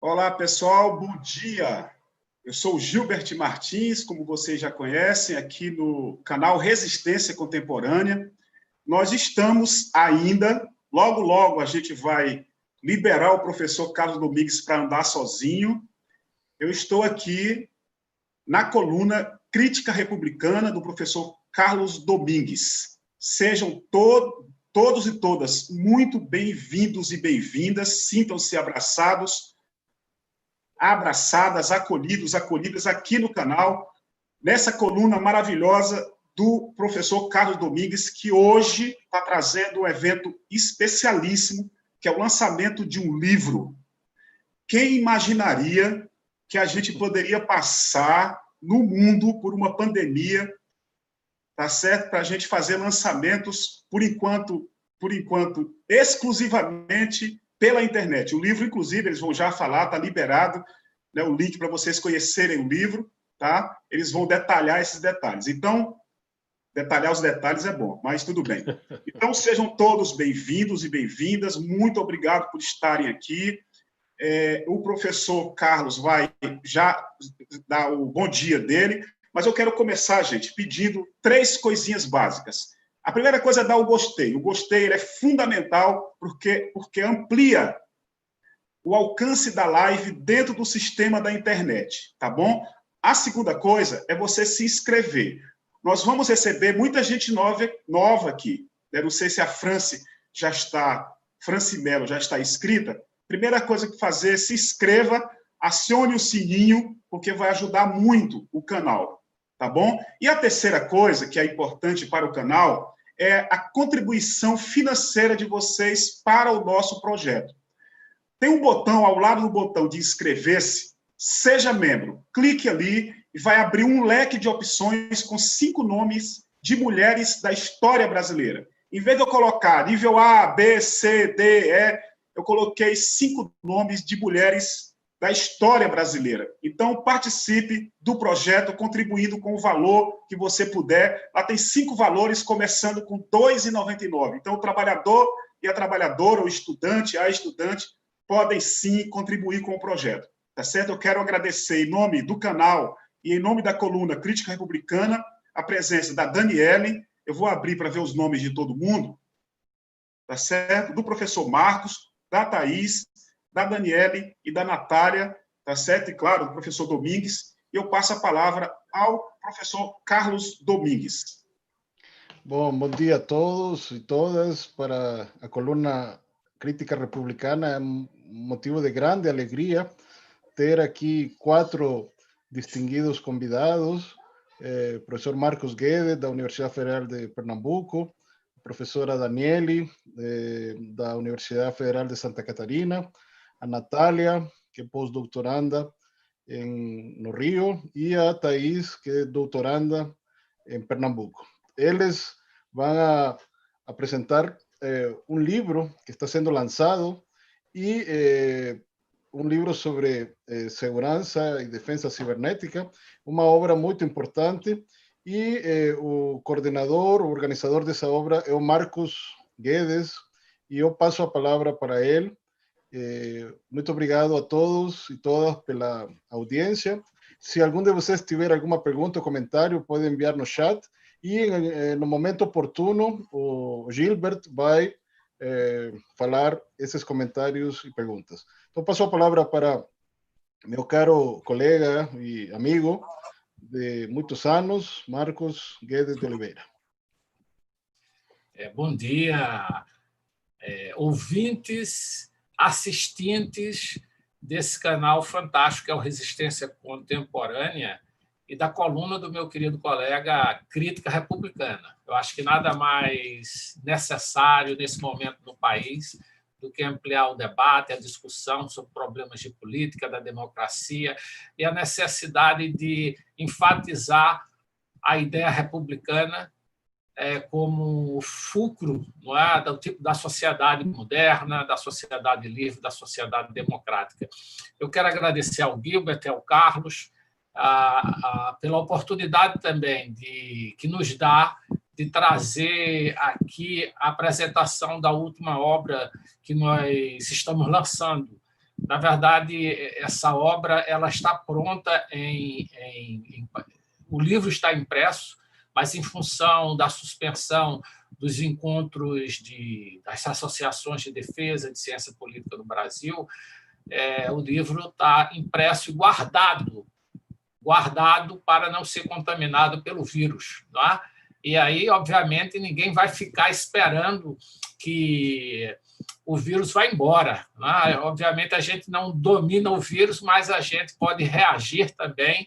Olá, pessoal, bom dia. Eu sou o Gilbert Martins, como vocês já conhecem, aqui no canal Resistência Contemporânea. Nós estamos ainda, logo a gente vai liberar o professor Carlos Domingues para andar sozinho. Eu estou aqui na coluna Crítica Republicana do professor Carlos Domingues. Sejam todos e todas muito bem-vindos e bem-vindas, sintam-se abraçadas, acolhidos, acolhidas aqui no canal, nessa coluna maravilhosa do professor Carlos Domingues, que hoje está trazendo um evento especialíssimo, que é o lançamento de um livro. Quem imaginaria que a gente poderia passar no mundo por uma pandemia, tá certo? Para a gente fazer lançamentos, por enquanto, exclusivamente pela internet. O livro, inclusive, eles vão já falar, está liberado, né, o link para vocês conhecerem o livro, tá? Eles vão detalhar esses detalhes. Então, detalhar os detalhes é bom, mas tudo bem. Então, sejam todos bem-vindos e bem-vindas. Muito obrigado por estarem aqui. O professor Carlos vai já dar o bom dia dele, mas eu quero começar, gente, pedindo 3 coisinhas básicas. A primeira coisa é dar o gostei. O gostei ele é fundamental porque amplia o alcance da live dentro do sistema da internet, tá bom? A segunda coisa é você se inscrever. Nós vamos receber muita gente nova aqui. Não sei se a Franci Melo já está inscrita. Primeira coisa que fazer, se inscreva, acione o sininho, porque vai ajudar muito o canal, tá bom? E a terceira coisa, que é importante para o canal, é a contribuição financeira de vocês para o nosso projeto. Tem um botão, ao lado do botão de inscrever-se, seja membro. Clique ali e vai abrir um leque de opções com 5 nomes de mulheres da história brasileira. Em vez de eu colocar nível A, B, C, D, E, eu coloquei 5 nomes de mulheres da história brasileira. Então, participe do projeto, contribuindo com o valor que você puder. Lá tem 5 valores, começando com R$ 2,99. Então, o trabalhador e a trabalhadora, o estudante, a estudante, podem sim contribuir com o projeto. Tá certo? Eu quero agradecer, em nome do canal e em nome da coluna Crítica Republicana, a presença da Daniele. Eu vou abrir para ver os nomes de todo mundo. Tá certo? Do professor Marcos, da Thaís, da Daniele e da Natália, tá certo? E, claro, do professor Domingues. E eu passo a palavra ao professor Carlos Domingues. Bom dia a todos e todas. Para a coluna Crítica Republicana é um motivo de grande alegria ter aqui 4 distinguidos convidados. Professor Marcos Guedes, da Universidade Federal de Pernambuco, professora Daniele, da Universidade Federal de Santa Catarina, a Natália, que é pós-doutoranda no Rio, e a Thaís, que é doutoranda em Pernambuco. Eles vão apresentar um livro que está sendo lançado e um livro sobre segurança e defesa cibernética, uma obra muito importante. E o coordenador, o organizador dessa obra é o Marcos Guedes, e eu passo a palavra para ele. Muito obrigado a todos e todas pela audiência. Se algum de vocês tiver alguma pergunta ou comentário, pode enviar no chat, e no momento oportuno o Gilbert vai falar esses comentários e perguntas. Então, passo a palavra para meu caro colega e amigo de muitos anos, Marcos Guedes de Oliveira. Bom dia, ouvintes, assistentes desse canal fantástico que é o Resistência Contemporânea e da coluna do meu querido colega Crítica Republicana. Eu acho que nada mais necessário nesse momento no país do que ampliar o debate, a discussão sobre problemas de política, da democracia e a necessidade de enfatizar a ideia republicana como fulcro, não é, do tipo da sociedade moderna, da sociedade livre, da sociedade democrática. Eu quero agradecer ao Gilbert e ao Carlos pela oportunidade também que nos dá de trazer aqui a apresentação da última obra que nós estamos lançando Na verdade, essa obra ela está pronta, o livro está impresso, mas em função da suspensão dos encontros das associações de defesa de ciência política no Brasil, o livro está impresso e guardado para não ser contaminado pelo vírus. Não é? E aí, obviamente, ninguém vai ficar esperando que o vírus vai embora. Não é? Obviamente, a gente não domina o vírus, mas a gente pode reagir também.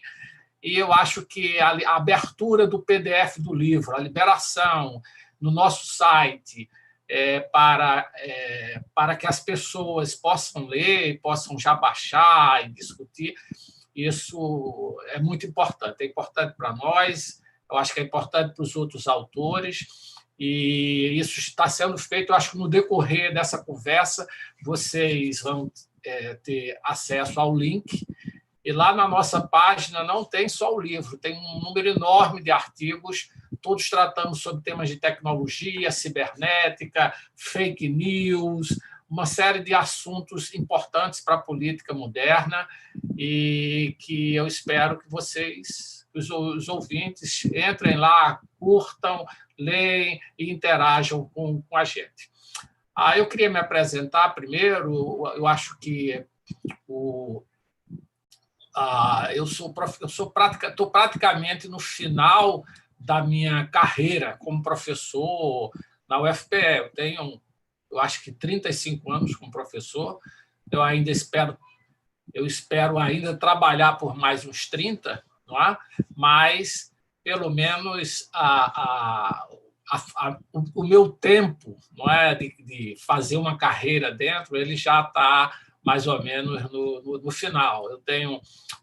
E eu acho que a abertura do PDF do livro, a liberação no nosso site para que as pessoas possam ler, possam já baixar e discutir, isso é muito importante. É importante para nós, eu acho que é importante para os outros autores, e isso está sendo feito, eu acho que no decorrer dessa conversa vocês vão ter acesso ao link. E lá na nossa página não tem só o livro, tem um número enorme de artigos, todos tratando sobre temas de tecnologia, cibernética, fake news, uma série de assuntos importantes para a política moderna e que eu espero que vocês, os ouvintes, entrem lá, curtam, leem e interajam com a gente. Eu queria me apresentar primeiro, eu acho que eu estou praticamente no final da minha carreira como professor na UFPE. Eu acho que 35 anos como professor. Eu espero ainda trabalhar por mais uns 30, não é? Mas, pelo menos, o meu tempo, não é, de fazer uma carreira dentro, ele já está mais ou menos no final.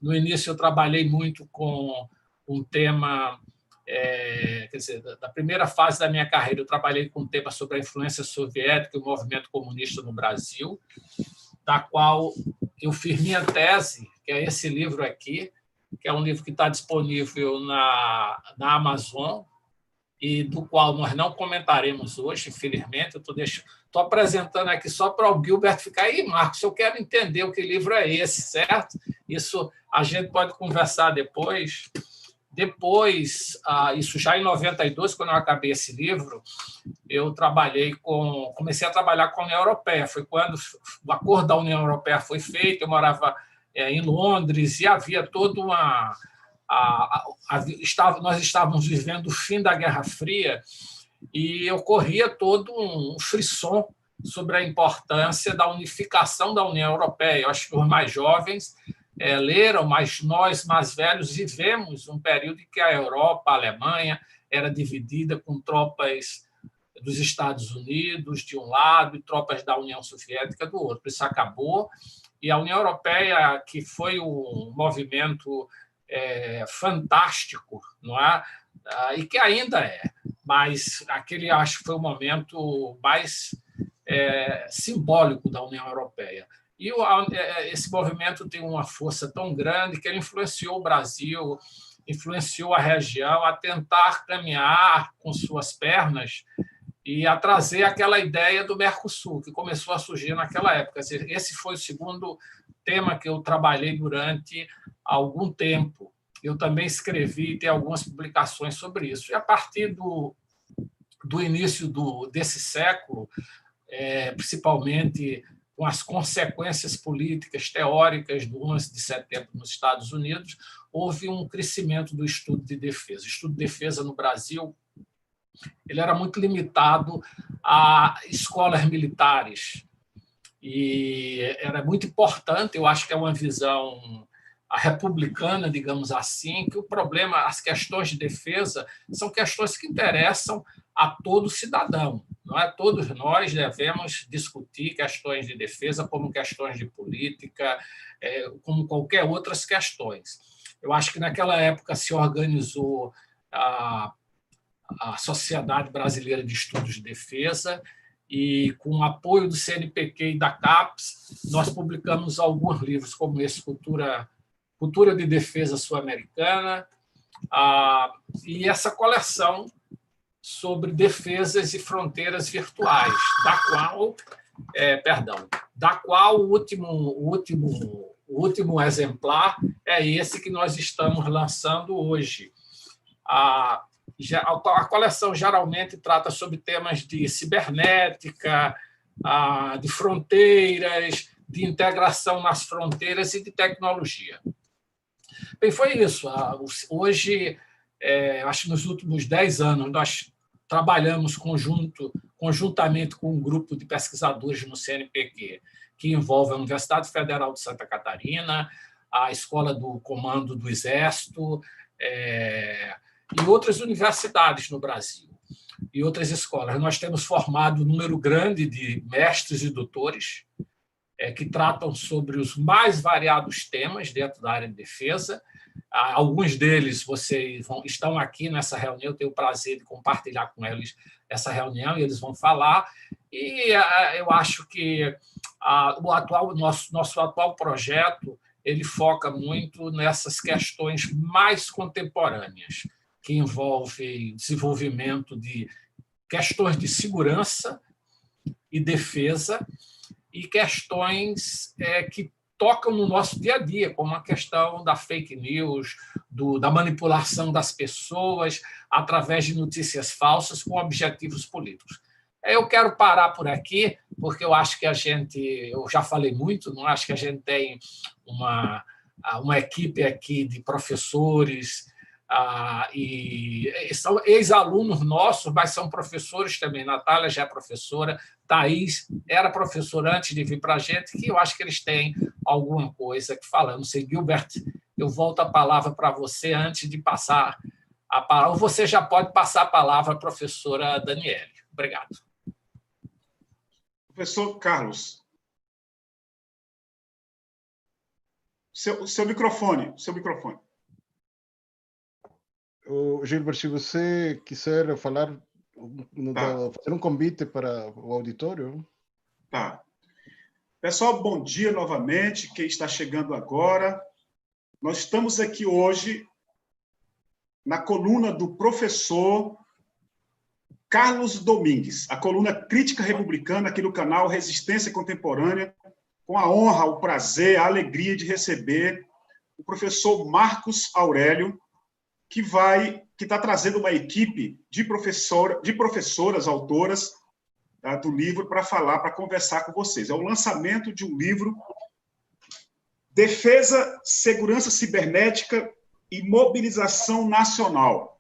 No início, eu trabalhei muito com um tema, quer dizer, da primeira fase da minha carreira, eu trabalhei com um tema sobre a influência soviética e o movimento comunista no Brasil, da qual eu fiz minha tese, que é esse livro aqui, que é um livro que está disponível na Amazon, e do qual nós não comentaremos hoje, infelizmente. Estou apresentando aqui só para o Gilbert ficar aí, Marcos, eu quero entender o que livro é esse, certo? Isso a gente pode conversar depois. Depois, isso já em 92, quando eu acabei esse livro, eu comecei a trabalhar com a União Europeia. Foi quando o acordo da União Europeia foi feito, eu morava em Londres e havia toda nós estávamos vivendo o fim da Guerra Fria e ocorria todo um frisson sobre a importância da unificação da União Europeia. Eu acho que os mais jovens leram, mas nós, mais velhos, vivemos um período em que a Europa, a Alemanha, era dividida com tropas dos Estados Unidos de um lado e tropas da União Soviética do outro. Isso acabou e a União Europeia, que foi um movimento fantástico, não é? E que ainda é, mas aquele acho que foi o momento mais simbólico da União Europeia. E esse movimento tem uma força tão grande que ele influenciou o Brasil, influenciou a região a tentar caminhar com suas pernas e a trazer aquela ideia do Mercosul, que começou a surgir naquela época. Esse foi o segundo tema que eu trabalhei durante algum tempo. Eu também escrevi, tem algumas publicações sobre isso. E a partir do início desse século, principalmente com as consequências políticas teóricas do 11 de setembro nos Estados Unidos, houve um crescimento do estudo de defesa. O estudo de defesa no Brasil ele era muito limitado a escolas militares. E era muito importante, eu acho que é uma visão republicana, digamos assim, que o problema, as questões de defesa, são questões que interessam a todo cidadão. Não é? Todos nós devemos discutir questões de defesa como questões de política, como qualquer outras questões. Eu acho que naquela época se organizou a Sociedade Brasileira de Estudos de Defesa e, com o apoio do CNPq e da CAPES, nós publicamos alguns livros como esse, Cultura de Defesa Sul-Americana, e essa coleção sobre defesas e fronteiras virtuais, da qual, da qual o último exemplar é esse que nós estamos lançando hoje. A coleção geralmente trata sobre temas de cibernética, de fronteiras, de integração nas fronteiras e de tecnologia. Bem, foi isso. Hoje, acho que nos últimos 10 anos, nós trabalhamos conjuntamente com um grupo de pesquisadores no CNPq, que envolve a Universidade Federal de Santa Catarina, a Escola do Comando do Exército, e outras universidades no Brasil, e outras escolas. Nós temos formado um número grande de mestres e doutores que tratam sobre os mais variados temas dentro da área de defesa. Alguns deles estão aqui nessa reunião, eu tenho o prazer de compartilhar com eles essa reunião, e eles vão falar. E eu acho que nosso atual projeto ele foca muito nessas questões mais contemporâneas, que envolvem desenvolvimento de questões de segurança e defesa e questões que tocam no nosso dia a dia, como a questão da fake news, da manipulação das pessoas através de notícias falsas com objetivos políticos. Eu quero parar por aqui, porque eu acho que eu já falei muito, não acho que a gente tem uma equipe aqui de professores, e são ex-alunos nossos, mas são professores também. Natália já é professora, Thaís era professora antes de vir para a gente, que eu acho que eles têm alguma coisa que falar. Não sei, Gilbert, eu volto a palavra para você antes de passar a palavra. Ou você já pode passar a palavra à professora Daniele. Obrigado. Professor Carlos, seu microfone. Gilbert, se você quiser falar, fazer um convite para o auditório. Tá. Pessoal, bom dia novamente, quem está chegando agora. Nós estamos aqui hoje na coluna do professor Carlos Domingues, a coluna Crítica Republicana aqui no canal Resistência Contemporânea, com a honra, o prazer, a alegria de receber o professor Marcos Aurélio, que está trazendo uma equipe de professoras, autoras, tá, do livro para conversar com vocês. É o lançamento de um livro, Defesa, Segurança Cibernética e Mobilização Nacional.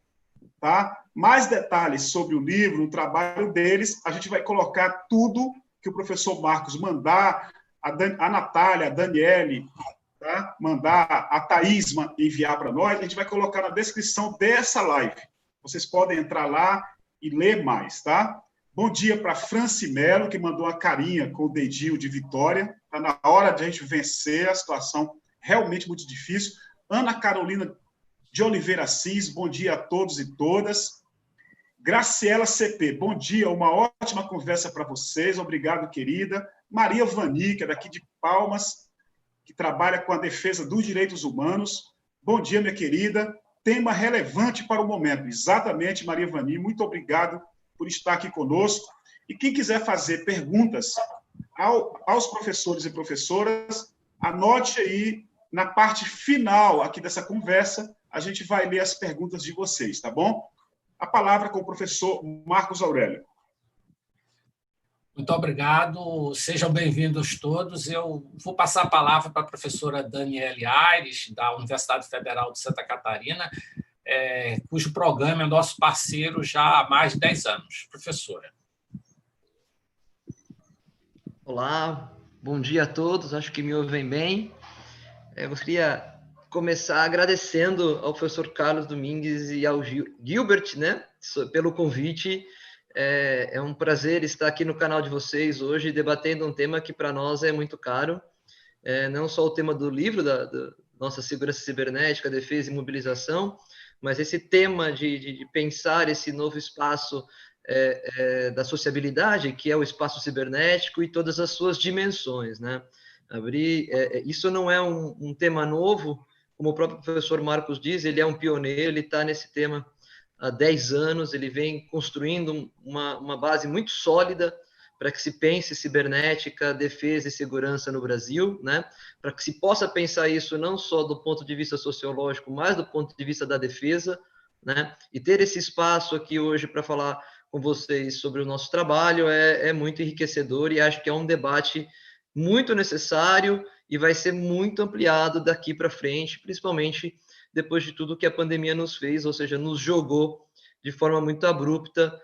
Tá? Mais detalhes sobre o livro, o trabalho deles, a gente vai colocar tudo que o professor Marcos mandar, a Natália, a Daniele, tá? Mandar, a Thaís enviar para nós, a gente vai colocar na descrição dessa live. Vocês podem entrar lá e ler mais, tá? Bom dia para Franci Melo, que mandou uma carinha com o dedinho de vitória. Está na hora de a gente vencer a situação realmente muito difícil. Ana Carolina de Oliveira Assis, bom dia a todos e todas. Graciela CP, bom dia, uma ótima conversa para vocês, obrigado, querida. Maria Vani, que é daqui de Palmas, que trabalha com a defesa dos direitos humanos. Bom dia, minha querida. Tema relevante para o momento. Exatamente, Maria Vani, muito obrigado por estar aqui conosco. E quem quiser fazer perguntas aos professores e professoras, anote aí, na parte final aqui dessa conversa, a gente vai ler as perguntas de vocês, tá bom? A palavra com o professor Marcos Aurélio. Muito obrigado, sejam bem-vindos todos. Eu vou passar a palavra para a professora Daniele Aires, da Universidade Federal de Santa Catarina, cujo programa é nosso parceiro já há mais de 10 anos. Professora. Olá, bom dia a todos, acho que me ouvem bem. Eu gostaria de começar agradecendo ao professor Carlos Domingues e ao Gilbert, né, pelo convite. É um prazer estar aqui no canal de vocês hoje, debatendo um tema que para nós é muito caro, não só o tema do livro, da nossa segurança cibernética, defesa e mobilização, mas esse tema de pensar esse novo espaço da sociabilidade, que é o espaço cibernético e todas as suas dimensões, né? Isso não é um tema novo, como o próprio professor Marcos diz, ele é um pioneiro, ele está nesse tema há 10 anos, ele vem construindo uma base muito sólida para que se pense cibernética, defesa e segurança no Brasil, né? Para que se possa pensar isso não só do ponto de vista sociológico, mas do ponto de vista da defesa, né? E ter esse espaço aqui hoje para falar com vocês sobre o nosso trabalho é muito enriquecedor e acho que é um debate muito necessário e vai ser muito ampliado daqui para frente, principalmente depois de tudo que a pandemia nos fez, ou seja, nos jogou de forma muito abrupta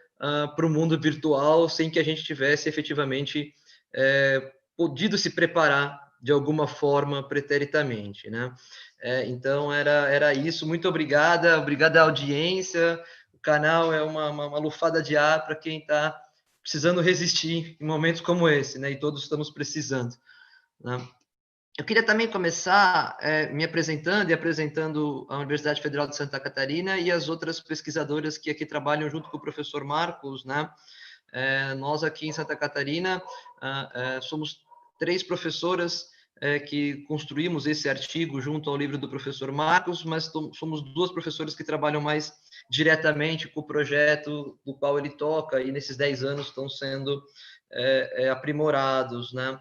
para o mundo virtual, sem que a gente tivesse efetivamente podido se preparar de alguma forma preteritamente, né? Então, era isso. Muito obrigada à audiência. O canal é uma lufada de ar para quem está precisando resistir em momentos como esse, né? E todos estamos precisando, né? Eu queria também começar me apresentando e apresentando a Universidade Federal de Santa Catarina e as outras pesquisadoras que aqui trabalham junto com o professor Marcos, né? Nós aqui em Santa Catarina somos 3 professoras que construímos esse artigo junto ao livro do professor Marcos, mas somos 2 professoras que trabalham mais diretamente com o projeto do qual ele toca e nesses 10 anos estão sendo aprimorados, né?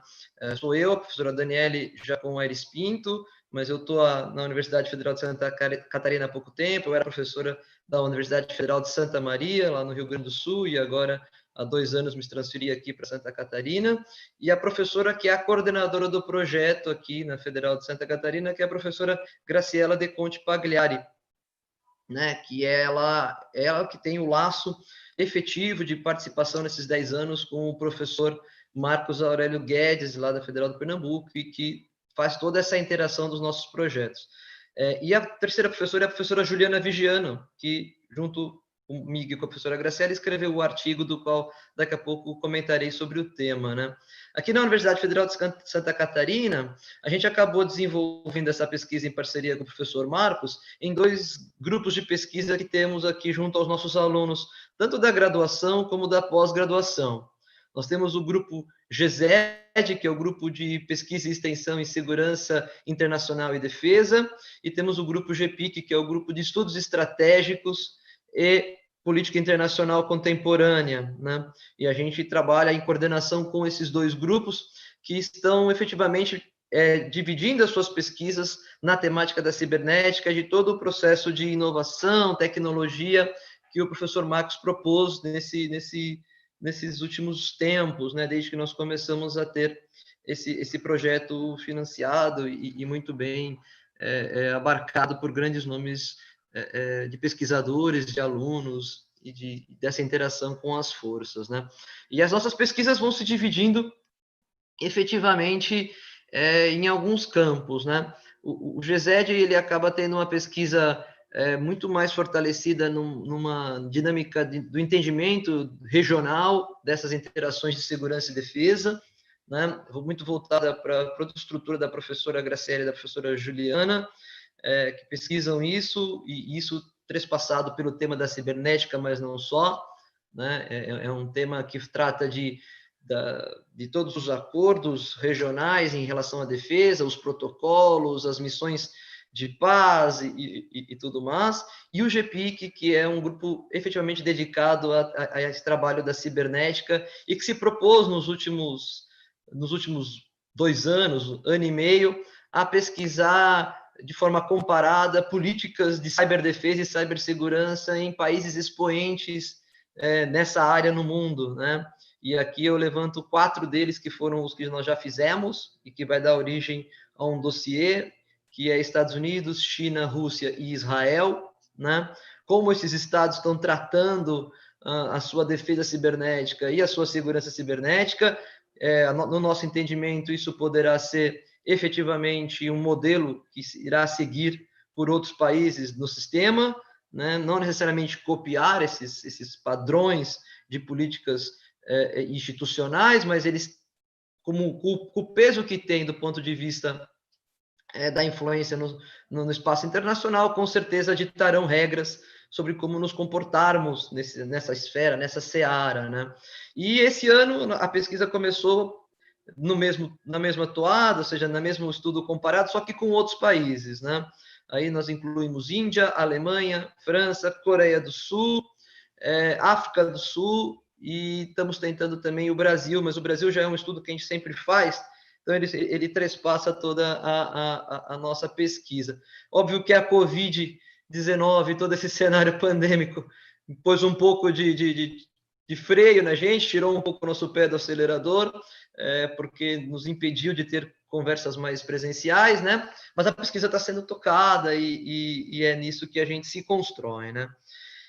Sou eu, a professora Daniele Jacom Aires Pinto, mas eu estou na Universidade Federal de Santa Catarina há pouco tempo. Eu era professora da Universidade Federal de Santa Maria, lá no Rio Grande do Sul, e agora há 2 anos me transferi aqui para Santa Catarina. E a professora que é a coordenadora do projeto aqui na Federal de Santa Catarina, que é a professora Graciela De Conte Pagliari, né? Que ela que tem o laço efetivo de participação nesses 10 anos com o professor Marcos Aurélio Guedes, lá da Federal do Pernambuco, e que faz toda essa interação dos nossos projetos. E a terceira professora é a professora Juliana Vigiano, que, junto comigo e com a professora Graciela, escreveu o artigo do qual daqui a pouco comentarei sobre o tema, né? Aqui na Universidade Federal de Santa Catarina, a gente acabou desenvolvendo essa pesquisa em parceria com o professor Marcos em 2 grupos de pesquisa que temos aqui junto aos nossos alunos, tanto da graduação como da pós-graduação. Nós temos o grupo GESED, que é o Grupo de Pesquisa e Extensão em Segurança Internacional e Defesa, e temos o grupo GPIC, que é o Grupo de Estudos Estratégicos e Política Internacional Contemporânea, né? E a gente trabalha em coordenação com esses 2 grupos que estão efetivamente dividindo as suas pesquisas na temática da cibernética, de todo o processo de inovação, tecnologia que o professor Marcos propôs nesses últimos tempos, né? Desde que nós começamos a ter esse projeto financiado e muito bem abarcado por grandes nomes de pesquisadores, de alunos e dessa interação com as forças, né? E as nossas pesquisas vão se dividindo efetivamente em alguns campos, né? O GESED ele acaba tendo uma pesquisa muito mais fortalecida numa dinâmica do entendimento regional dessas interações de segurança e defesa, né? Muito voltada para a estrutura da professora Graciela e da professora Juliana, que pesquisam isso, e isso trespassado pelo tema da cibernética, mas não só, né? É um tema que trata de todos os acordos regionais em relação à defesa, os protocolos, as missões de paz e tudo mais, e o GPIC, que é um grupo efetivamente dedicado a esse trabalho da cibernética e que se propôs nos últimos 2 anos, ano e meio, a pesquisar de forma comparada políticas de ciberdefesa e cibersegurança em países expoentes nessa área no mundo, né? E aqui eu levanto 4 deles que foram os que nós já fizemos e que vai dar origem a um dossiê, que é Estados Unidos, China, Rússia e Israel, né? Como esses estados estão tratando a sua defesa cibernética e a sua segurança cibernética. No nosso entendimento, isso poderá ser efetivamente um modelo que irá seguir por outros países no sistema, né? Não necessariamente copiar esses padrões de políticas institucionais, mas eles, como o peso que tem do ponto de vista da influência no espaço internacional, com certeza ditarão regras sobre como nos comportarmos nessa esfera, nessa seara, né? E esse ano a pesquisa começou na mesma toada, ou seja, no mesmo estudo comparado, só que com outros países, né? Aí nós incluímos Índia, Alemanha, França, Coreia do Sul, África do Sul e estamos tentando também o Brasil, mas o Brasil já é um estudo que a gente sempre faz, então ele trespassa toda a nossa pesquisa. Óbvio que a Covid-19, todo esse cenário pandêmico, pôs um pouco de freio na gente, tirou um pouco o nosso pé do acelerador, porque nos impediu de ter conversas mais presenciais, né? Mas a pesquisa está sendo tocada e é nisso que a gente se constrói, né?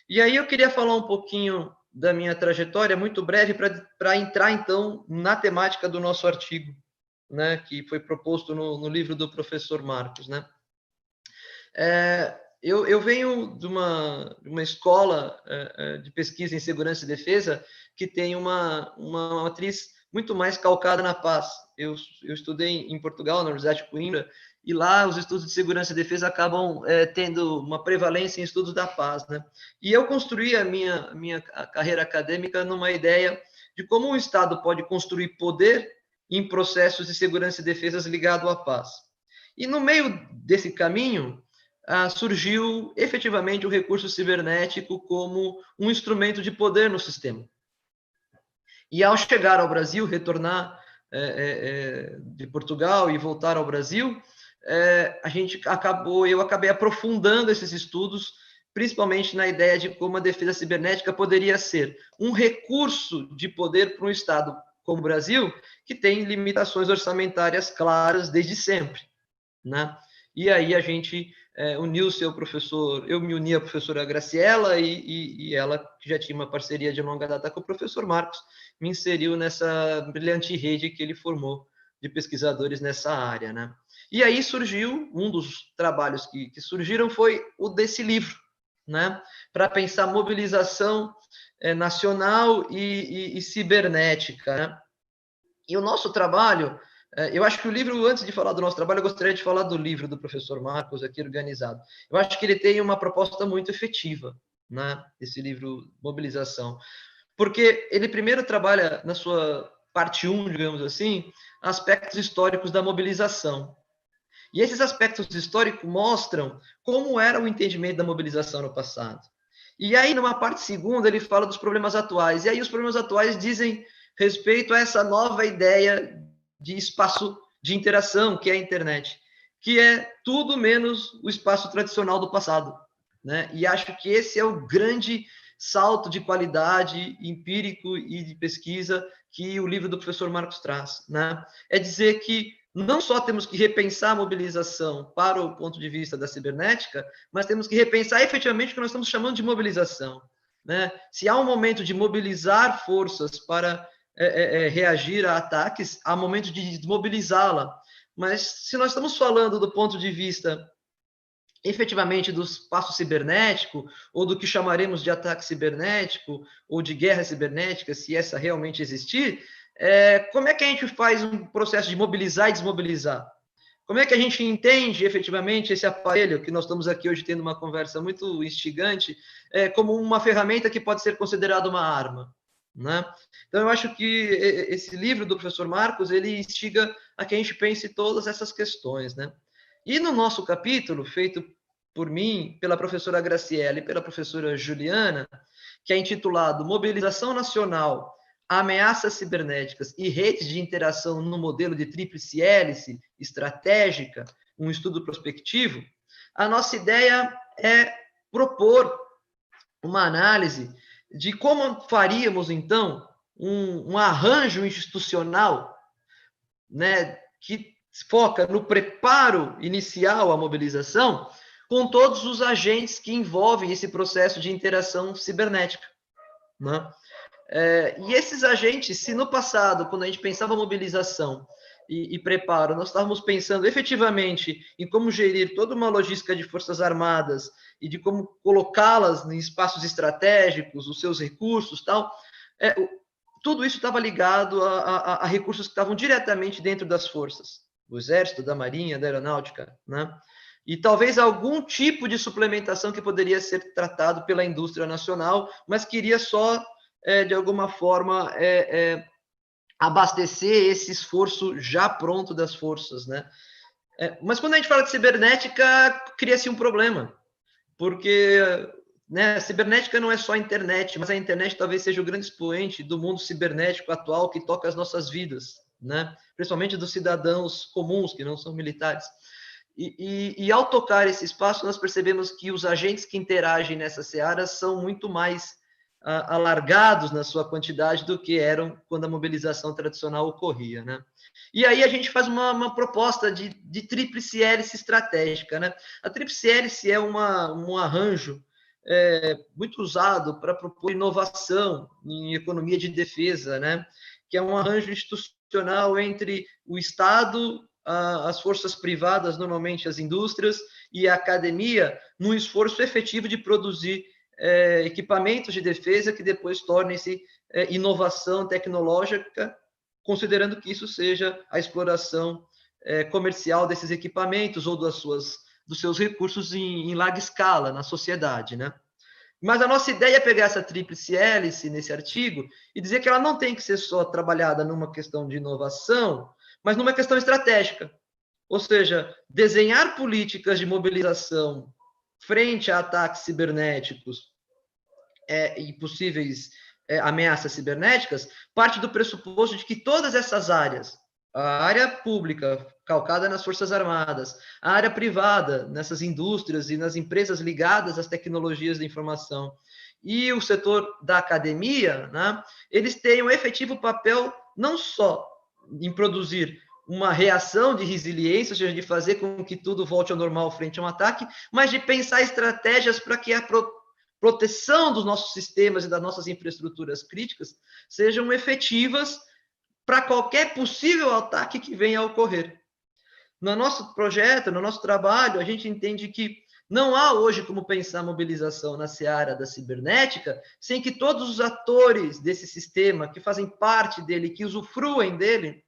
E aí eu queria falar um pouquinho da minha trajetória, muito breve, para entrar, então, na temática do nosso artigo, né? Que foi proposto no livro do professor Marcos, né? Eu venho de uma escola de pesquisa em segurança e defesa que tem uma matriz muito mais calcada na paz. Eu estudei em Portugal, na Universidade de Coimbra, e lá os estudos de segurança e defesa acabam tendo uma prevalência em estudos da paz, né? E eu construí a minha carreira acadêmica numa ideia de como o Estado pode construir poder em processos de segurança e defesa ligado à paz. E no meio desse caminho, surgiu efetivamente o recurso cibernético como um instrumento de poder no sistema. E ao chegar ao Brasil, retornar de Portugal e voltar ao Brasil, eu acabei aprofundando esses estudos, principalmente na ideia de como a defesa cibernética poderia ser um recurso de poder para um Estado como o Brasil, que tem limitações orçamentárias claras desde sempre, né? E aí a gente uniu-se ao professor, eu me uni à professora Graciela e ela, que já tinha uma parceria de longa data com o professor Marcos, me inseriu nessa brilhante rede que ele formou de pesquisadores nessa área, né? E aí surgiu, um dos trabalhos que surgiram foi o desse livro, né? Para pensar mobilização nacional e cibernética, né? E o nosso trabalho, eu acho que o livro, antes de falar do nosso trabalho, eu gostaria de falar do livro do professor Marcos, aqui organizado. Eu acho que ele tem uma proposta muito efetiva, né? Esse livro, Mobilização. Porque ele primeiro trabalha, na sua parte 1, digamos assim, aspectos históricos da mobilização. E esses aspectos históricos mostram como era o entendimento da mobilização no passado. E aí, numa parte segunda, ele fala dos problemas atuais. E aí, os problemas atuais dizem respeito a essa nova ideia de espaço de interação, que é a internet, que é tudo menos o espaço tradicional do passado, né? E acho que esse é o grande salto de qualidade empírico e de pesquisa que o livro do professor Marcos traz, né? É dizer que não só temos que repensar a mobilização para o ponto de vista da cibernética, mas temos que repensar efetivamente o que nós estamos chamando de mobilização, né? Se há um momento de mobilizar forças para reagir a ataques, há momento de desmobilizá-la. Mas se nós estamos falando do ponto de vista efetivamente do espaço cibernético, ou do que chamaremos de ataque cibernético, ou de guerra cibernética, se essa realmente existir, como é que a gente faz um processo de mobilizar e desmobilizar? Como é que a gente entende efetivamente esse aparelho, que nós estamos aqui hoje tendo uma conversa muito instigante, como uma ferramenta que pode ser considerada uma arma, né? Então, eu acho que esse livro do professor Marcos, ele instiga a que a gente pense todas essas questões, né? E no nosso capítulo, feito por mim, pela professora Graciela e pela professora Juliana, que é intitulado Mobilização Nacional, Ameaças Cibernéticas e Redes de Interação no Modelo de Tríplice Hélice Estratégica, um estudo prospectivo, a nossa ideia é propor uma análise de como faríamos, então, um arranjo institucional, né, que foca no preparo inicial à mobilização, com todos os agentes que envolvem esse processo de interação cibernética, né? E esses agentes, se no passado, quando a gente pensava mobilização e preparo, nós estávamos pensando efetivamente em como gerir toda uma logística de forças armadas e de como colocá-las em espaços estratégicos, os seus recursos, tal, tudo isso estava ligado a recursos que estavam diretamente dentro das forças, do Exército, da Marinha, da Aeronáutica, né? E talvez algum tipo de suplementação que poderia ser tratado pela indústria nacional, mas queria só, de alguma forma, abastecer esse esforço já pronto das forças, né? Mas quando a gente fala de cibernética, cria-se um problema, porque né, cibernética não é só a internet, mas a internet talvez seja o grande expoente do mundo cibernético atual que toca as nossas vidas, né? Principalmente dos cidadãos comuns, que não são militares. E ao tocar esse espaço, nós percebemos que os agentes que interagem nessa seara são muito mais alargados na sua quantidade do que eram quando a mobilização tradicional ocorria, né? E aí a gente faz uma proposta de tríplice hélice estratégica, né? A tríplice hélice é um arranjo muito usado para propor inovação em economia de defesa, né? Que é um arranjo institucional entre o Estado, as forças privadas, normalmente as indústrias, e a academia, num esforço efetivo de produzir equipamentos de defesa que depois tornem-se inovação tecnológica, considerando que isso seja a exploração comercial desses equipamentos ou dos seus recursos em larga escala na sociedade, né? Mas a nossa ideia é pegar essa tríplice hélice nesse artigo e dizer que ela não tem que ser só trabalhada numa questão de inovação, mas numa questão estratégica. Ou seja, desenhar políticas de mobilização frente a ataques cibernéticos e possíveis ameaças cibernéticas parte do pressuposto de que todas essas áreas, a área pública, calcada nas Forças Armadas, a área privada, nessas indústrias e nas empresas ligadas às tecnologias da informação, e o setor da academia, né, eles têm um efetivo papel não só em produzir uma reação de resiliência, ou seja, de fazer com que tudo volte ao normal frente a um ataque, mas de pensar estratégias para que a proteção dos nossos sistemas e das nossas infraestruturas críticas sejam efetivas para qualquer possível ataque que venha a ocorrer. No nosso projeto, no nosso trabalho, a gente entende que não há hoje como pensar a mobilização na seara da cibernética sem que todos os atores desse sistema, que fazem parte dele, que usufruem dele,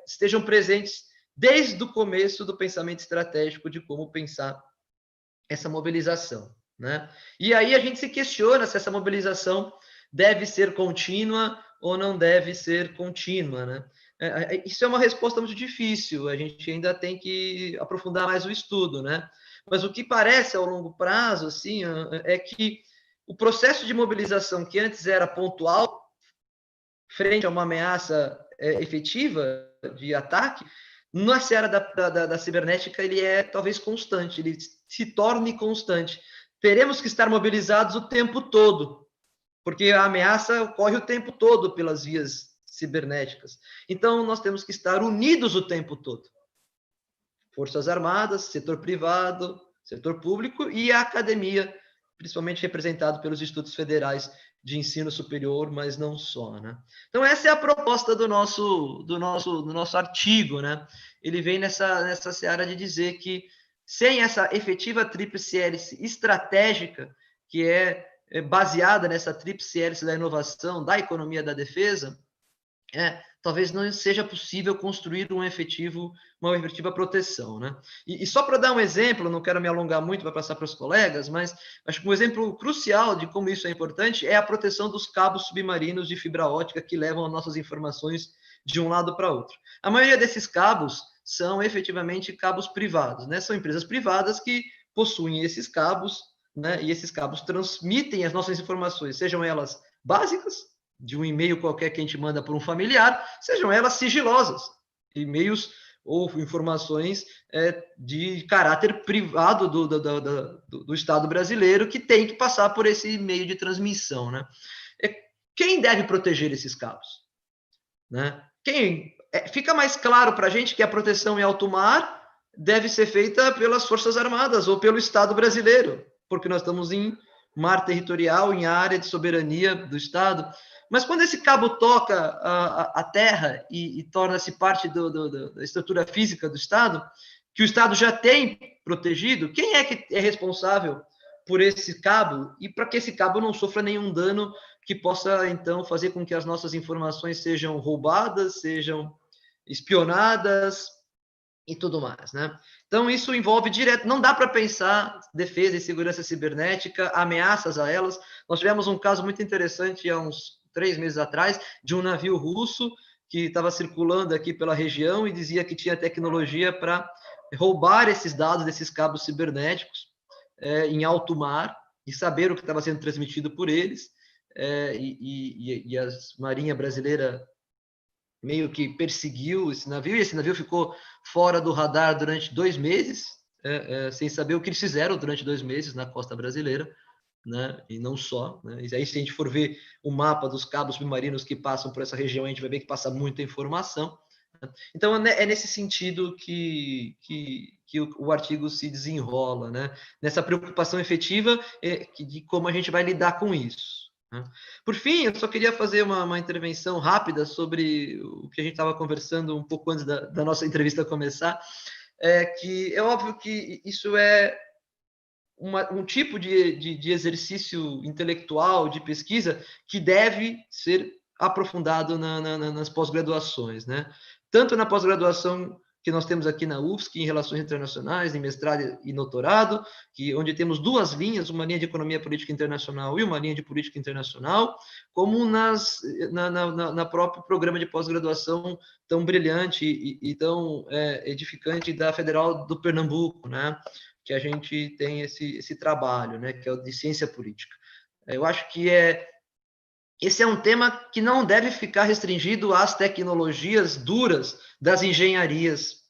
estejam presentes desde o começo do pensamento estratégico de como pensar essa mobilização, né? E aí a gente se questiona se essa mobilização deve ser contínua ou não deve ser contínua, né? Isso é uma resposta muito difícil, a gente ainda tem que aprofundar mais o estudo, né? Mas o que parece ao longo prazo, assim, é que o processo de mobilização que antes era pontual, frente a uma ameaça efetiva de ataque, na seara da cibernética ele é talvez constante, ele se torne constante. Teremos que estar mobilizados o tempo todo, porque a ameaça ocorre o tempo todo pelas vias cibernéticas. Então, nós temos que estar unidos o tempo todo. Forças Armadas, setor privado, setor público e a academia, principalmente representado pelos institutos federais de ensino superior, mas não só, né? Então, essa é a proposta do nosso artigo, né? Ele vem nessa seara de dizer que, sem essa efetiva tríplice hélice estratégica, que é baseada nessa tríplice hélice da inovação, da economia da defesa, talvez não seja possível construir uma efetiva proteção, né? E só para dar um exemplo, não quero me alongar muito para passar para os colegas, mas acho que um exemplo crucial de como isso é importante é a proteção dos cabos submarinos de fibra ótica que levam as nossas informações de um lado para outro. A maioria desses cabos são efetivamente cabos privados, né? São empresas privadas que possuem esses cabos, né? E esses cabos transmitem as nossas informações, sejam elas básicas, de um e-mail qualquer que a gente manda por um familiar, sejam elas sigilosas, e-mails ou informações de caráter privado do Estado brasileiro que tem que passar por esse meio de transmissão, né? Quem deve proteger esses cabos, né? Fica mais claro para a gente que a proteção em alto mar deve ser feita pelas Forças Armadas ou pelo Estado brasileiro, porque nós estamos em mar territorial, em área de soberania do Estado. Mas quando esse cabo toca a terra e torna-se parte da estrutura física do Estado, que o Estado já tem protegido, quem é que é responsável por esse cabo e para que esse cabo não sofra nenhum dano que possa, então, fazer com que as nossas informações sejam roubadas, sejam espionadas e tudo mais, né? Então, isso envolve direto, não dá para pensar defesa e segurança cibernética, ameaças a elas. Nós tivemos um caso muito interessante há uns 3 meses atrás, de um navio russo que estava circulando aqui pela região e dizia que tinha tecnologia para roubar esses dados desses cabos cibernéticos em alto mar, e saber o que estava sendo transmitido por eles, e a Marinha Brasileira meio que perseguiu esse navio, e esse navio ficou fora do radar durante 2 meses, sem saber o que eles fizeram durante 2 meses na costa brasileira, né? E não só, né? E aí, se a gente for ver o mapa dos cabos submarinos que passam por essa região, a gente vai ver que passa muita informação. Né? Então, é nesse sentido que o artigo se desenrola, né? Nessa preocupação efetiva de como a gente vai lidar com isso. Né? Por fim, eu só queria fazer uma intervenção rápida sobre o que a gente estava conversando um pouco antes da nossa entrevista começar, que é óbvio que isso é um tipo de exercício intelectual, de pesquisa, que deve ser aprofundado nas pós-graduações, né? Tanto na pós-graduação que nós temos aqui na UFSC, em Relações Internacionais, em mestrado e doutorado, onde temos 2 linhas, uma linha de Economia Política Internacional e uma linha de Política Internacional, como na próprio programa de pós-graduação tão brilhante e tão edificante da Federal do Pernambuco, né? Que a gente tem esse trabalho, né? Que é o de ciência política. Eu acho que esse é um tema que não deve ficar restringido às tecnologias duras das engenharias,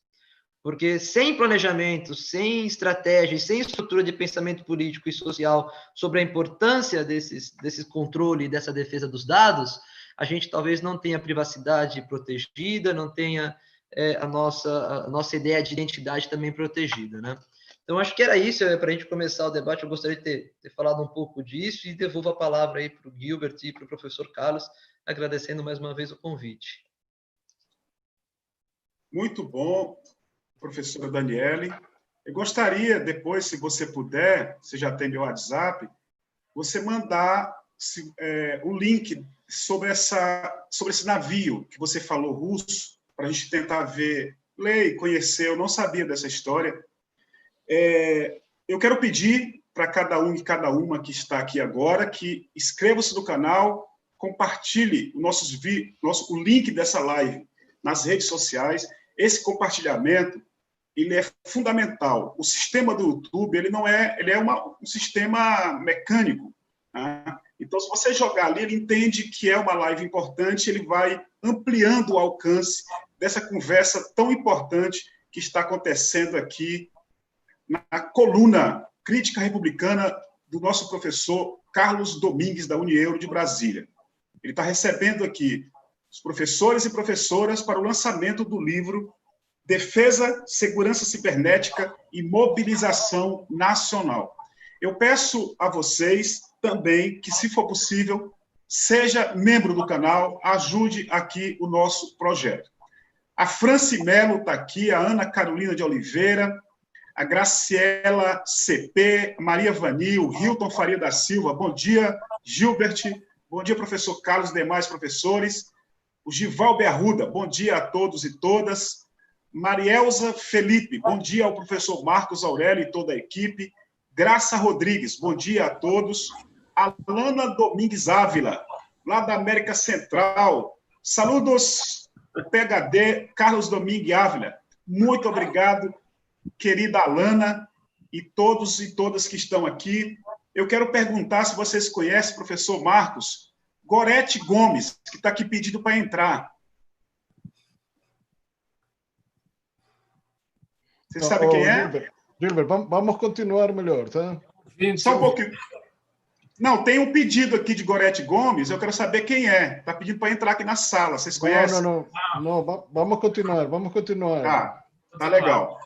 porque sem planejamento, sem estratégia, sem estrutura de pensamento político e social sobre a importância desse controle e dessa defesa dos dados, a gente talvez não tenha privacidade protegida, não tenha a nossa ideia de identidade também protegida, né? Então, acho que era isso, para a gente começar o debate. Eu gostaria de ter falado um pouco disso e devolvo a palavra aí para o Gilbert e para o professor Carlos, agradecendo mais uma vez o convite. Muito bom, professora Daniele. Eu gostaria, depois, se você puder, você já tem meu WhatsApp, você mandar o link sobre esse navio que você falou, russo, para a gente tentar ver, ler e conhecer. Eu não sabia dessa história. Eu quero pedir para cada um e cada uma que está aqui agora que inscreva-se no canal, compartilhe o link dessa live nas redes sociais. Esse compartilhamento ele é fundamental. O sistema do YouTube ele é um sistema mecânico. Né? Então, se você jogar ali, ele entende que é uma live importante, ele vai ampliando o alcance dessa conversa tão importante que está acontecendo aqui na coluna Crítica Republicana do nosso professor Carlos Domingues, da Unieuro de Brasília. Ele está recebendo aqui os professores e professoras para o lançamento do livro Defesa, Segurança Cibernética e Mobilização Nacional. Eu peço a vocês também que, se for possível, seja membro do canal, ajude aqui o nosso projeto. A Franci Melo está aqui, a Ana Carolina de Oliveira, a Graciela CP, Maria Vanil, Hilton Faria da Silva, bom dia, Gilbert, bom dia, professor Carlos e demais professores, o Givalber Arruda, bom dia a todos e todas, Marielza Felipe, bom dia ao professor Marcos Aurélio e toda a equipe, Graça Rodrigues, bom dia a todos, Alana Domingues Ávila, lá da América Central, saludos, o PhD Carlos Domingues Ávila, muito obrigado, querida Alana, e todos e todas que estão aqui. Eu quero perguntar se vocês conhecem o professor Marcos Gorete Gomes, que está aqui pedindo para entrar. Você sabe quem é? Gilbert, vamos continuar melhor, tá? Só um pouquinho. Não, tem um pedido aqui de Gorete Gomes, eu quero saber quem é. Está pedindo para entrar aqui na sala. Vocês conhecem? Não, vamos continuar. Tá legal.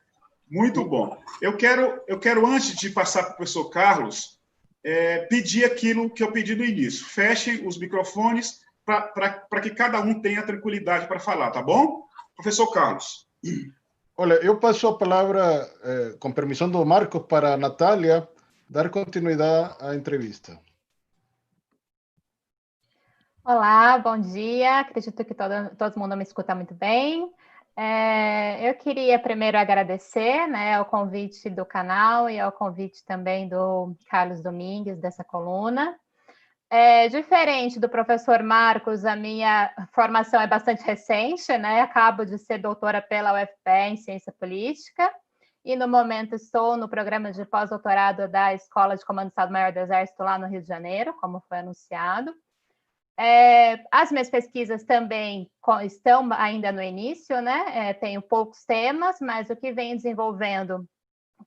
Muito bom. Eu quero, antes de passar para o professor Carlos, pedir aquilo que eu pedi no início. Fechem os microfones para que cada um tenha tranquilidade para falar, tá bom? Professor Carlos. Olha, eu passo a palavra, com permissão do Marcos, para a Natália dar continuidade à entrevista. Olá, bom dia. Acredito que todo mundo me escuta muito bem. Eu queria primeiro agradecer, né, ao convite do canal e ao convite também do Carlos Domingues, dessa coluna. Diferente do professor Marcos, a minha formação é bastante recente, né? Acabo de ser doutora pela UFPE em Ciência Política e no momento estou no programa de pós-doutorado da Escola de Comando do Estado-Maior do Exército lá no Rio de Janeiro, como foi anunciado. As minhas pesquisas também estão ainda no início, né? Tenho poucos temas, mas o que venho desenvolvendo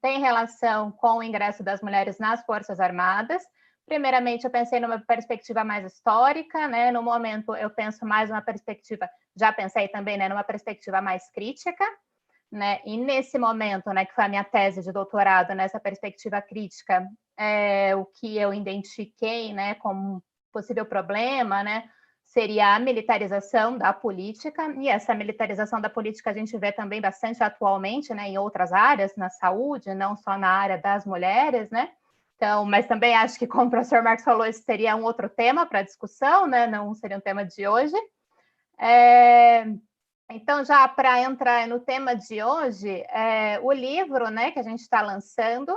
tem relação com o ingresso das mulheres nas Forças Armadas. Primeiramente, eu pensei numa perspectiva mais histórica, né? No momento, eu penso mais numa perspectiva, já pensei também, né, numa perspectiva mais crítica, né? E nesse momento, né, que foi a minha tese de doutorado, nessa perspectiva crítica, o que eu identifiquei, né, como possível problema, né, seria a militarização da política, e essa militarização da política a gente vê também bastante atualmente, né, em outras áreas, na saúde, não só na área das mulheres, né? Então, mas também acho que, como o professor Marcos falou, esse seria um outro tema para discussão, né? Não seria um tema de hoje. Então, já para entrar no tema de hoje, o livro, né, que a gente está lançando,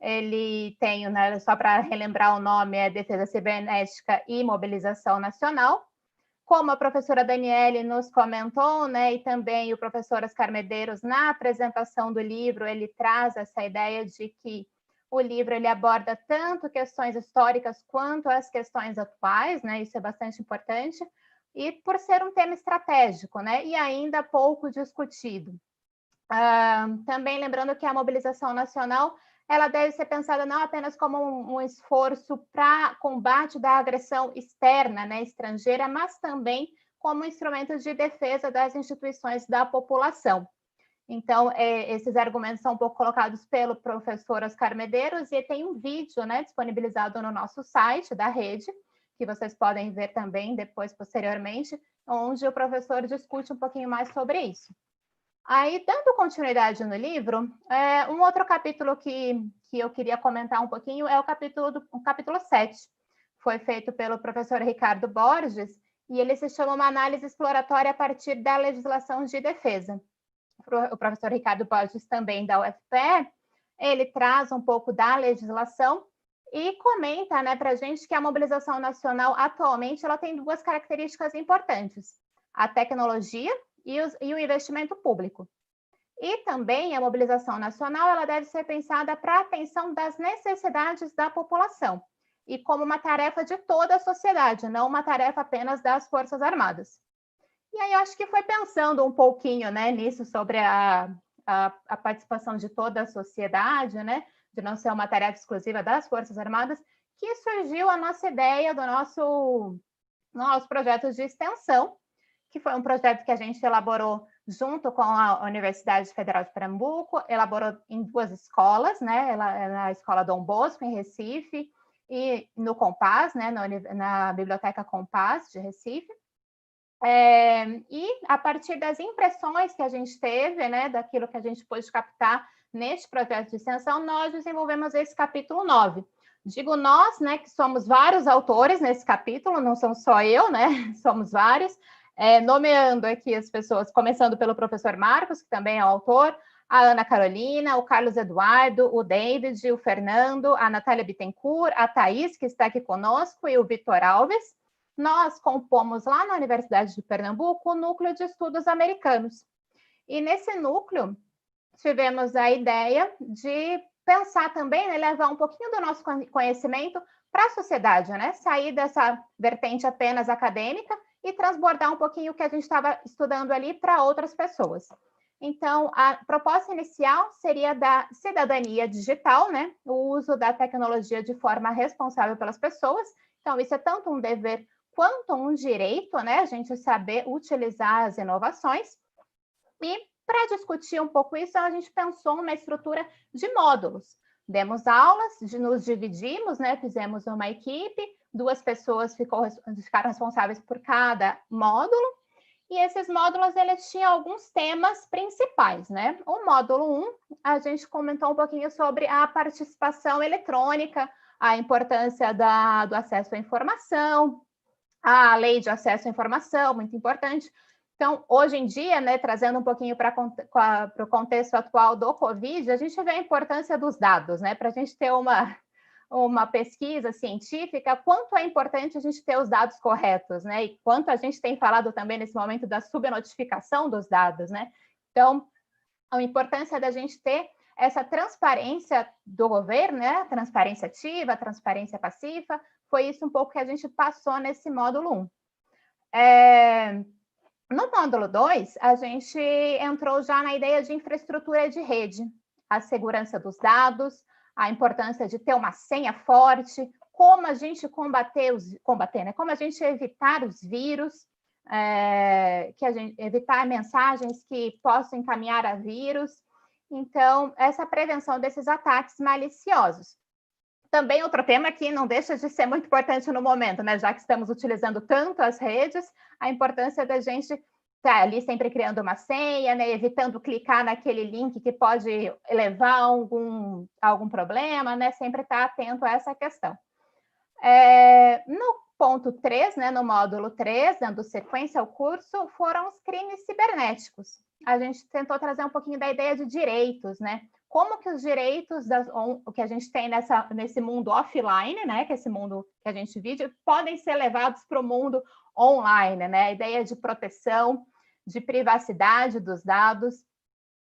ele tem, né, só para relembrar o nome, é Defesa Cibernética e Mobilização Nacional. Como a professora Daniele nos comentou, né, e também o professor Oscar Medeiros, na apresentação do livro, ele traz essa ideia de que o livro ele aborda tanto questões históricas quanto as questões atuais, né, isso é bastante importante, e por ser um tema estratégico, né, e ainda pouco discutido. Também lembrando que a mobilização nacional ela deve ser pensada não apenas como um esforço para combate da agressão externa, né, estrangeira, mas também como instrumento de defesa das instituições da população. Então, esses argumentos são um pouco colocados pelo professor Oscar Medeiros, e tem um vídeo, né, disponibilizado no nosso site da rede, que vocês podem ver também depois, posteriormente, onde o professor discute um pouquinho mais sobre isso. Aí, dando continuidade no livro, um outro capítulo que eu queria comentar um pouquinho é o capítulo 7. Foi feito pelo professor Ricardo Borges, e ele se chama Uma Análise Exploratória a partir da Legislação de Defesa. O professor Ricardo Borges, também da UFPE, ele traz um pouco da legislação e comenta, né, para a gente que a mobilização nacional, atualmente, ela tem duas características importantes: a tecnologia e o investimento público. E também a mobilização nacional ela deve ser pensada para a atenção das necessidades da população e como uma tarefa de toda a sociedade, não uma tarefa apenas das Forças Armadas. E aí eu acho que foi pensando um pouquinho, né, nisso, sobre a participação de toda a sociedade, né, de não ser uma tarefa exclusiva das Forças Armadas, que surgiu a nossa ideia do nosso projeto de extensão, que foi um projeto que a gente elaborou junto com a Universidade Federal de Pernambuco, elaborou em duas escolas, né, na Escola Dom Bosco, em Recife, e no Compass, né, na Biblioteca Compass de Recife. E a partir das impressões que a gente teve, né, daquilo que a gente pôde captar neste projeto de extensão, nós desenvolvemos esse capítulo 9. Digo nós, né, que somos vários autores nesse capítulo, não são só eu, né, somos vários, nomeando aqui as pessoas, começando pelo professor Marcos, que também é o autor, a Ana Carolina, o Carlos Eduardo, o David, o Fernando, a Natália Bittencourt, a Thaís, que está aqui conosco, e o Vitor Alves. Nós compomos lá na Universidade de Pernambuco o Núcleo de Estudos Americanos. E nesse núcleo, tivemos a ideia de pensar também, né, levar um pouquinho do nosso conhecimento para a sociedade, né? Sair dessa vertente apenas acadêmica e transbordar um pouquinho o que a gente estava estudando ali para outras pessoas. Então, a proposta inicial seria da cidadania digital, né? O uso da tecnologia de forma responsável pelas pessoas. Então, isso é tanto um dever quanto um direito, né? A gente saber utilizar as inovações. E, para discutir um pouco isso, a gente pensou numa estrutura de módulos. Demos aulas, nos dividimos, né? Fizemos uma equipe, 2 pessoas ficaram responsáveis por cada módulo, e esses módulos, eles tinham alguns temas principais, né? O módulo 1, a gente comentou um pouquinho sobre a participação eletrônica, a importância do acesso à informação, a lei de acesso à informação, muito importante. Então, hoje em dia, né, trazendo um pouquinho para o contexto atual do Covid, a gente vê a importância dos dados, né? Para a gente ter uma pesquisa científica, quanto é importante a gente ter os dados corretos, né? E quanto a gente tem falado também nesse momento da subnotificação dos dados, né? Então, a importância da gente ter essa transparência do governo, né? Transparência ativa, transparência passiva, foi isso um pouco que a gente passou nesse módulo 1. No módulo 2, a gente entrou já na ideia de infraestrutura de rede, a segurança dos dados, a importância de ter uma senha forte, como a gente combater, né? Como a gente evitar os vírus, evitar mensagens que possam encaminhar a vírus. Então, essa prevenção desses ataques maliciosos. Também outro tema que não deixa de ser muito importante no momento, né? Já que estamos utilizando tanto as redes, a importância da gente estar ali sempre criando uma senha, né? Evitando clicar naquele link que pode levar a algum problema, né? Sempre estar atento a essa questão. No ponto 3, né, no módulo 3, dando sequência ao curso, foram os crimes cibernéticos. A gente tentou trazer um pouquinho da ideia de direitos, né? Como que os direitos que a gente tem nesse mundo offline, né, que é esse mundo que a gente vive, podem ser levados para o mundo online, né? A ideia de proteção, de privacidade dos dados.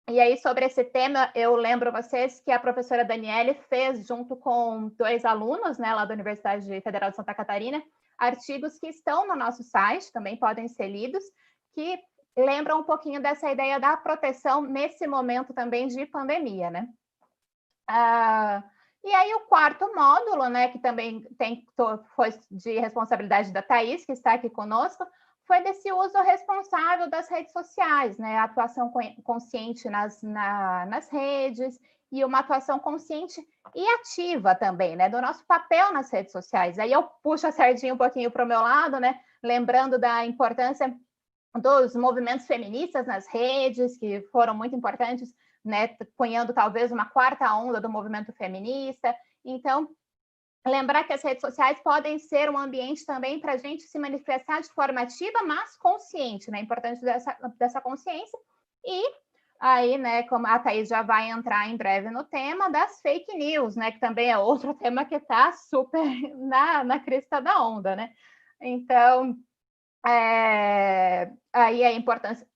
E aí, sobre esse tema, eu lembro vocês que a professora Daniele fez, junto com 2 alunos, né, lá da Universidade Federal de Santa Catarina, artigos que estão no nosso site, também podem ser lidos, que lembram um pouquinho dessa ideia da proteção nesse momento também de pandemia, né? E aí o 4º módulo, né, que também foi de responsabilidade da Thaís, que está aqui conosco, foi desse uso responsável das redes sociais, né? A atuação consciente nas redes e uma atuação consciente e ativa também, né? Do nosso papel nas redes sociais. Aí eu puxo a sardinha um pouquinho para o meu lado, né? Lembrando da importância dos movimentos feministas nas redes, que foram muito importantes, né? Cunhando talvez uma 4ª onda do movimento feminista. Então, lembrar que as redes sociais podem ser um ambiente também para a gente se manifestar de forma ativa, mas consciente, né? A importância dessa consciência. E aí, né, como a Thaís já vai entrar em breve no tema das fake news, né? Que também é outro tema que está super na crista da onda, né? Então, aí a importância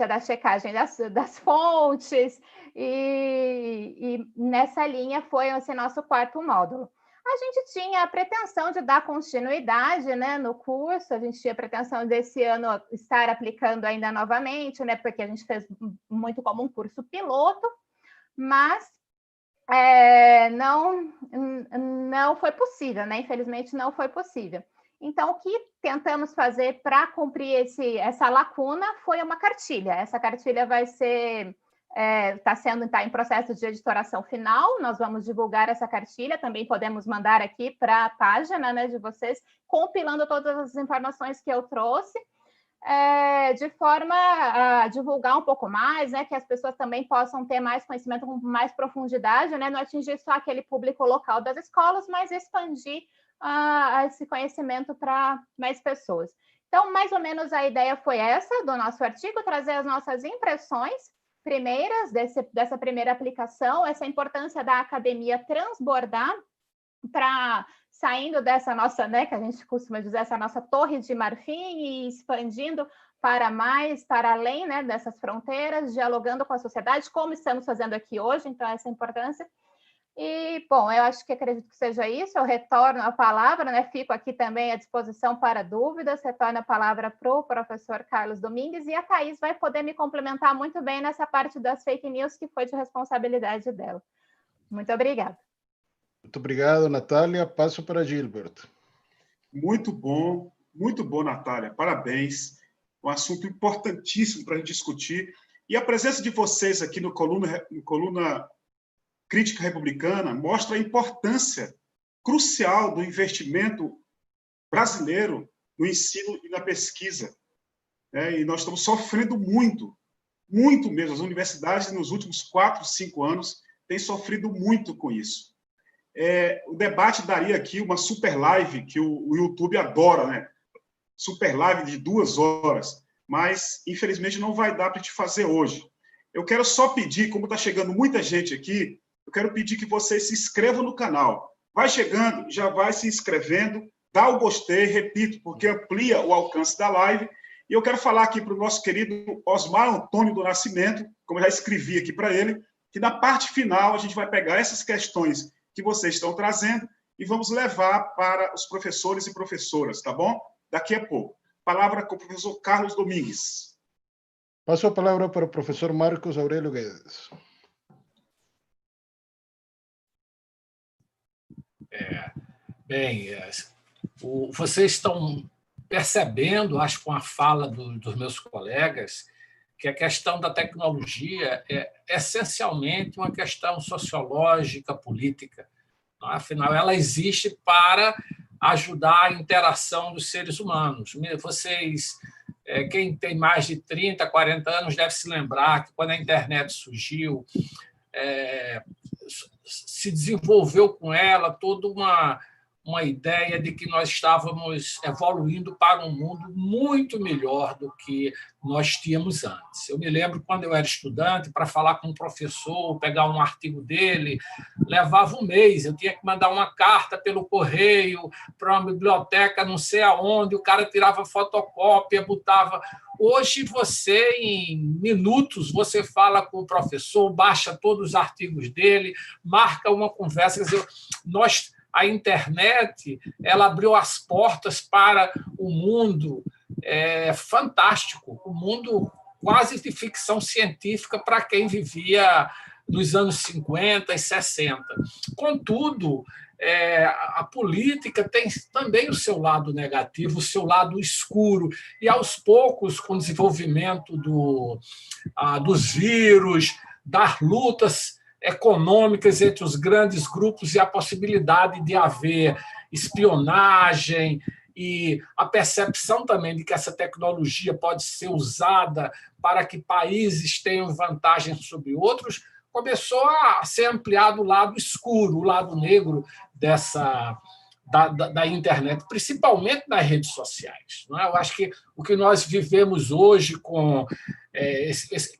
da checagem das fontes, e nessa linha foi esse nosso 4º módulo. A gente tinha a pretensão de dar continuidade, né, no curso, a gente tinha a pretensão desse ano estar aplicando ainda novamente, né, porque a gente fez muito como um curso piloto, mas não foi possível, né, infelizmente não foi possível. Então, o que tentamos fazer para cumprir essa lacuna foi uma cartilha. Essa cartilha vai ser, está em processo de editoração final, nós vamos divulgar essa cartilha, também podemos mandar aqui para a página, né, de vocês, compilando todas as informações que eu trouxe, de forma a divulgar um pouco mais, né, que as pessoas também possam ter mais conhecimento com mais profundidade, né, não atingir só aquele público local das escolas, mas expandir esse conhecimento para mais pessoas. Então, mais ou menos a ideia foi essa do nosso artigo, trazer as nossas impressões primeiras dessa primeira aplicação, essa importância da academia transbordar para saindo dessa nossa, né, que a gente costuma dizer, essa nossa torre de marfim e expandindo para além, né, dessas fronteiras, dialogando com a sociedade, como estamos fazendo aqui hoje, então essa importância. E, bom, eu acredito que seja isso, eu retorno a palavra, né? Fico aqui também à disposição para dúvidas, retorno a palavra para o professor Carlos Domingues, e a Thaís vai poder me complementar muito bem nessa parte das fake news, que foi de responsabilidade dela. Muito obrigada. Muito obrigado, Natália. Passo para Gilbert. Muito bom, Natália. Parabéns. Um assunto importantíssimo para a gente discutir. E a presença de vocês aqui no Coluna Crítica Republicana mostra a importância crucial do investimento brasileiro no ensino e na pesquisa. E nós estamos sofrendo muito mesmo. As universidades, nos últimos 4, 5 anos, têm sofrido muito com isso. O debate daria aqui uma super live, que o YouTube adora, né? Super live de 2 horas, mas, infelizmente, não vai dar para a gente fazer hoje. Eu quero só pedir, como está chegando muita gente aqui, eu quero pedir que vocês se inscrevam no canal. Vai chegando, já vai se inscrevendo, dá o gostei, repito, porque amplia o alcance da live. E eu quero falar aqui para o nosso querido Osmar Antônio do Nascimento, como eu já escrevi aqui para ele, que na parte final a gente vai pegar essas questões que vocês estão trazendo e vamos levar para os professores e professoras, tá bom? Daqui a pouco. Palavra com o professor Carlos Domingues. Passo a palavra para o professor Marcos Aurélio Guedes. Vocês estão percebendo, acho, com a fala dos meus colegas, que a questão da tecnologia é essencialmente uma questão sociológica, política. Afinal, ela existe para ajudar a interação dos seres humanos. Vocês, quem tem mais de 30, 40 anos, deve se lembrar que, quando a internet surgiu, se desenvolveu com ela toda uma ideia de que nós estávamos evoluindo para um mundo muito melhor do que nós tínhamos antes. Eu me lembro, quando eu era estudante, para falar com um professor, pegar um artigo dele, levava um mês. Eu tinha que mandar uma carta pelo correio para uma biblioteca, não sei aonde, o cara tirava fotocópia, botava... Hoje, você, em minutos, você fala com o professor, baixa todos os artigos dele, marca uma conversa. Quer dizer, a internet, ela abriu as portas para o mundo fantástico, o mundo quase de ficção científica para quem vivia nos anos 50 e 60. Contudo, a política tem também o seu lado negativo, o seu lado escuro, e, aos poucos, com o desenvolvimento dos vírus, das lutas econômicas entre os grandes grupos e a possibilidade de haver espionagem e a percepção também de que essa tecnologia pode ser usada para que países tenham vantagem sobre outros, começou a ser ampliado o lado escuro, o lado negro da internet, principalmente nas redes sociais. Não é? Eu acho que o que nós vivemos hoje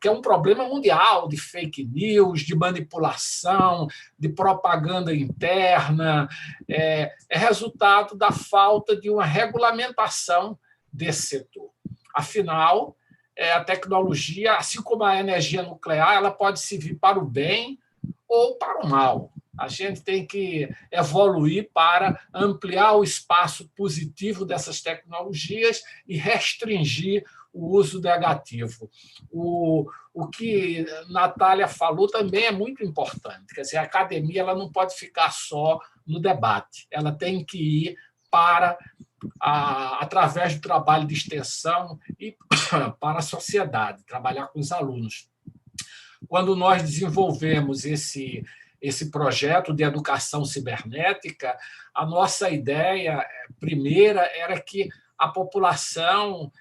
que é um problema mundial de fake news, de manipulação, de propaganda interna, é resultado da falta de uma regulamentação desse setor. Afinal, a tecnologia, assim como a energia nuclear, ela pode servir para o bem ou para o mal. A gente tem que evoluir para ampliar o espaço positivo dessas tecnologias e restringir o uso negativo. O que Natália falou também é muito importante. Quer dizer, a academia ela não pode ficar só no debate, ela tem que ir através do trabalho de extensão e para a sociedade, trabalhar com os alunos. Quando nós desenvolvemos esse projeto de educação cibernética, a nossa ideia primeira era que a população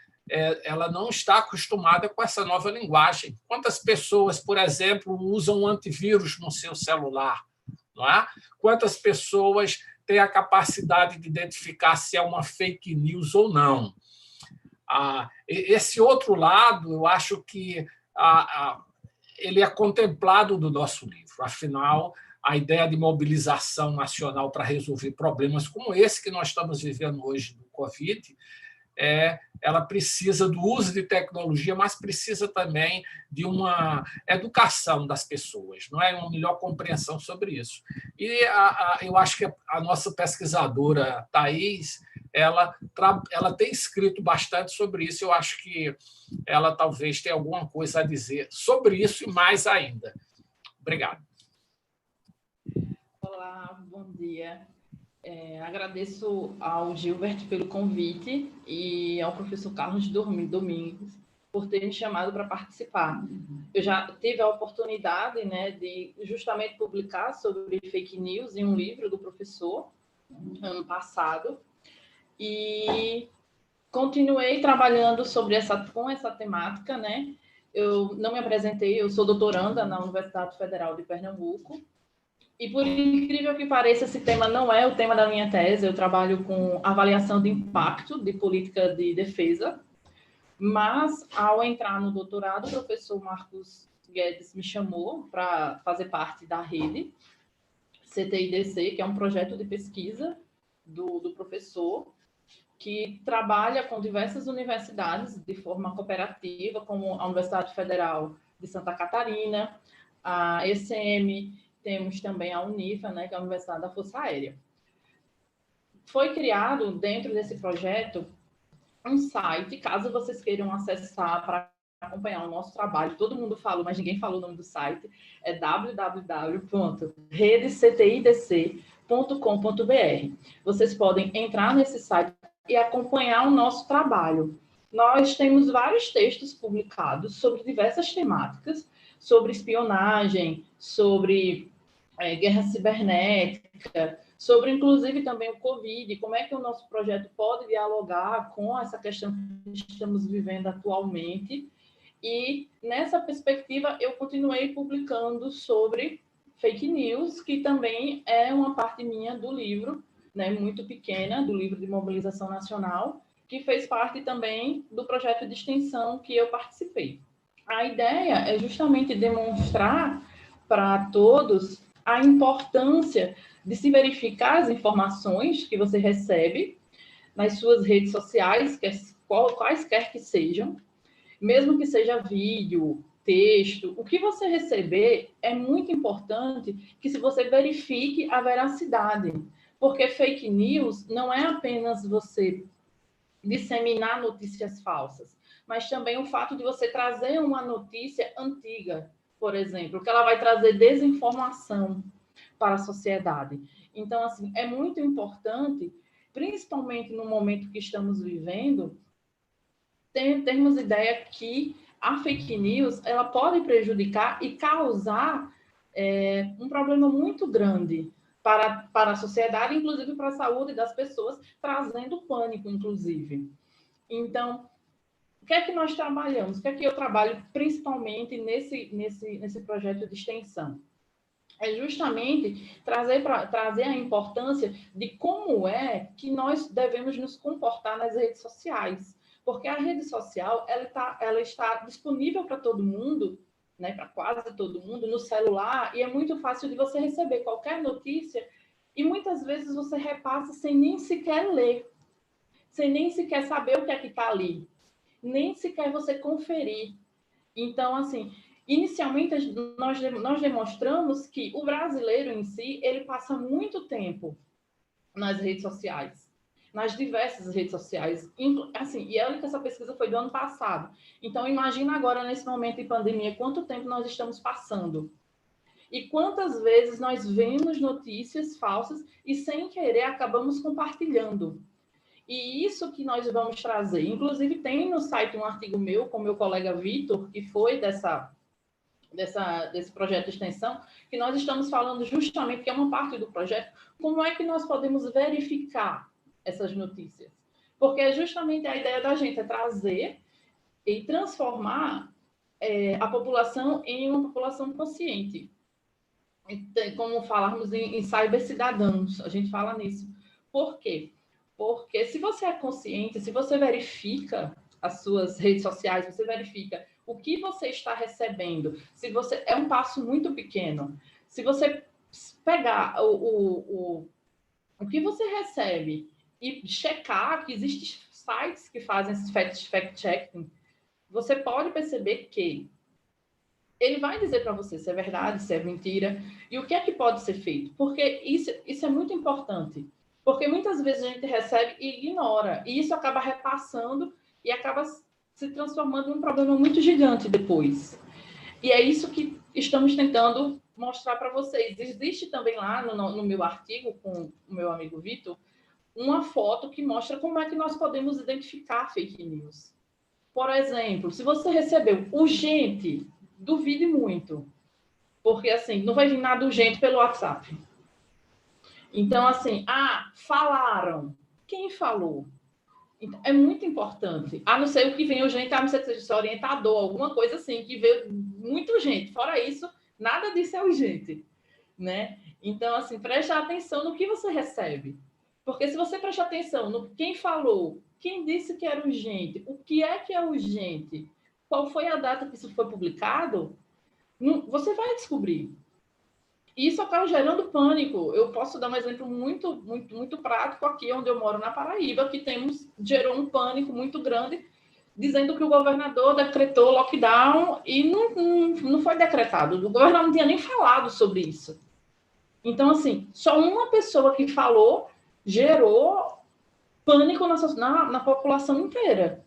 ela não está acostumada com essa nova linguagem. Quantas pessoas, por exemplo, usam um antivírus no seu celular? Não é? Quantas pessoas têm a capacidade de identificar se é uma fake news ou não? Esse outro lado, eu acho que ele é contemplado no nosso livro. Afinal, a ideia de mobilização nacional para resolver problemas como esse que nós estamos vivendo hoje do Covid, ela precisa do uso de tecnologia, mas precisa também de uma educação das pessoas, não é? Uma melhor compreensão sobre isso. E eu acho que a nossa pesquisadora, Thais, ela tem escrito bastante sobre isso. Eu acho que ela talvez tenha alguma coisa a dizer sobre isso e mais ainda. Obrigado. Olá, bom dia. Agradeço ao Gilbert pelo convite e ao professor Carlos Domingues por ter me chamado para participar. Eu já tive a oportunidade, né, de justamente publicar sobre fake news em um livro do professor, ano passado, e continuei trabalhando com essa temática, né? Eu não me apresentei, eu sou doutoranda na Universidade Federal de Pernambuco, e, por incrível que pareça, esse tema não é o tema da minha tese. Eu trabalho com avaliação de impacto de política de defesa, mas, ao entrar no doutorado, o professor Marcos Guedes me chamou para fazer parte da rede CTIDC, que é um projeto de pesquisa do professor, que trabalha com diversas universidades de forma cooperativa, como a Universidade Federal de Santa Catarina, a ECM, temos também a Unifa, né, que é a Universidade da Força Aérea. Foi criado, dentro desse projeto, um site, caso vocês queiram acessar para acompanhar o nosso trabalho, todo mundo falou, mas ninguém falou o nome do site, é www.redectidc.com.br. Vocês podem entrar nesse site e acompanhar o nosso trabalho. Nós temos vários textos publicados sobre diversas temáticas, sobre espionagem, sobre guerra cibernética, sobre, inclusive, também o Covid, como é que o nosso projeto pode dialogar com essa questão que estamos vivendo atualmente. E, nessa perspectiva, eu continuei publicando sobre fake news, que também é uma parte minha do livro, né, muito pequena, do livro de mobilização nacional, que fez parte também do projeto de extensão que eu participei. A ideia é justamente demonstrar para todos a importância de se verificar as informações que você recebe nas suas redes sociais, quaisquer que sejam, mesmo que seja vídeo, texto, o que você receber é muito importante que se você verifique a veracidade, porque fake news não é apenas você disseminar notícias falsas, mas também o fato de você trazer uma notícia antiga, por exemplo, que ela vai trazer desinformação para a sociedade. Então, assim, é muito importante, principalmente no momento que estamos vivendo, termos ideia que a fake news ela pode prejudicar e causar um problema muito grande para a sociedade, inclusive para a saúde das pessoas, trazendo pânico, inclusive. Então, o que é que nós trabalhamos? O que é que eu trabalho principalmente nesse projeto de extensão? É justamente trazer a importância de como é que nós devemos nos comportar nas redes sociais. Porque a rede social ela está disponível para todo mundo, né, para quase todo mundo, no celular, e é muito fácil de você receber qualquer notícia, e muitas vezes você repassa sem nem sequer ler, sem nem sequer saber o que é que está ali, nem sequer você conferir. Então, assim, inicialmente, nós demonstramos que o brasileiro em si, ele passa muito tempo nas redes sociais, nas diversas redes sociais. Assim, e olha que essa pesquisa foi do ano passado. Então, imagina agora, nesse momento de pandemia, quanto tempo nós estamos passando. E quantas vezes nós vemos notícias falsas e, sem querer, acabamos compartilhando. E isso que nós vamos trazer. Inclusive, tem no site um artigo meu, com meu colega Vitor, que foi desse projeto de extensão, que nós estamos falando justamente, que é uma parte do projeto, como é que nós podemos verificar essas notícias. Porque é justamente a ideia da gente é trazer e transformar a população em uma população consciente. Como falarmos em cybercidadãos, a gente fala nisso. Por quê? Porque se você é consciente, se você verifica as suas redes sociais, você verifica o que você está recebendo, se você é um passo muito pequeno. Se você pegar o que você recebe e checar que existem sites que fazem esse fact-checking, você pode perceber que ele vai dizer para você se é verdade, se é mentira, e o que é que pode ser feito. Porque isso é muito importante. Porque muitas vezes a gente recebe e ignora, e isso acaba repassando e acaba se transformando num problema muito gigante depois. E é isso que estamos tentando mostrar para vocês. Existe também lá no meu artigo com o meu amigo Vitor, uma foto que mostra como é que nós podemos identificar fake news. Por exemplo, se você recebeu urgente, duvide muito, porque assim, não vai vir nada urgente pelo WhatsApp. Então, assim, falaram. Quem falou? Então, é muito importante. A não ser o que vem urgente, a não ser que seja orientador, alguma coisa assim, que veio muito urgente. Fora isso, nada disso é urgente, né? Então, assim, preste atenção no que você recebe. Porque se você prestar atenção no quem falou, quem disse que era urgente, o que é urgente, qual foi a data que isso foi publicado, você vai descobrir. isso acaba gerando pânico. Eu posso dar um exemplo muito prático aqui, onde eu moro, na Paraíba, que gerou um pânico muito grande, dizendo que o governador decretou lockdown e não foi decretado. O governador não tinha nem falado sobre isso. Então, assim, só uma pessoa que falou gerou pânico na população inteira.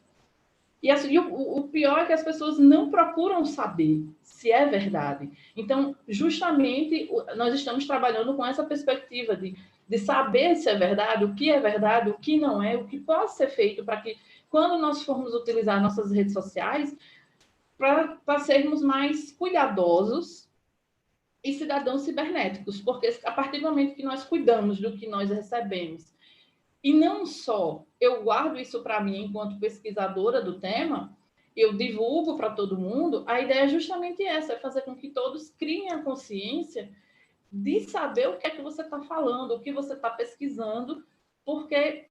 E assim, o pior é que as pessoas não procuram saber se é verdade. Então, justamente, nós estamos trabalhando com essa perspectiva de saber se é verdade, o que não é, o que pode ser feito para que, quando nós formos utilizar nossas redes sociais, para sermos mais cuidadosos e cidadãos cibernéticos, porque a partir do momento que nós cuidamos do que nós recebemos, e não só eu guardo isso para mim enquanto pesquisadora do tema, eu divulgo para todo mundo, a ideia é justamente essa, é fazer com que todos criem a consciência de saber o que é que você está falando, o que você está pesquisando, porque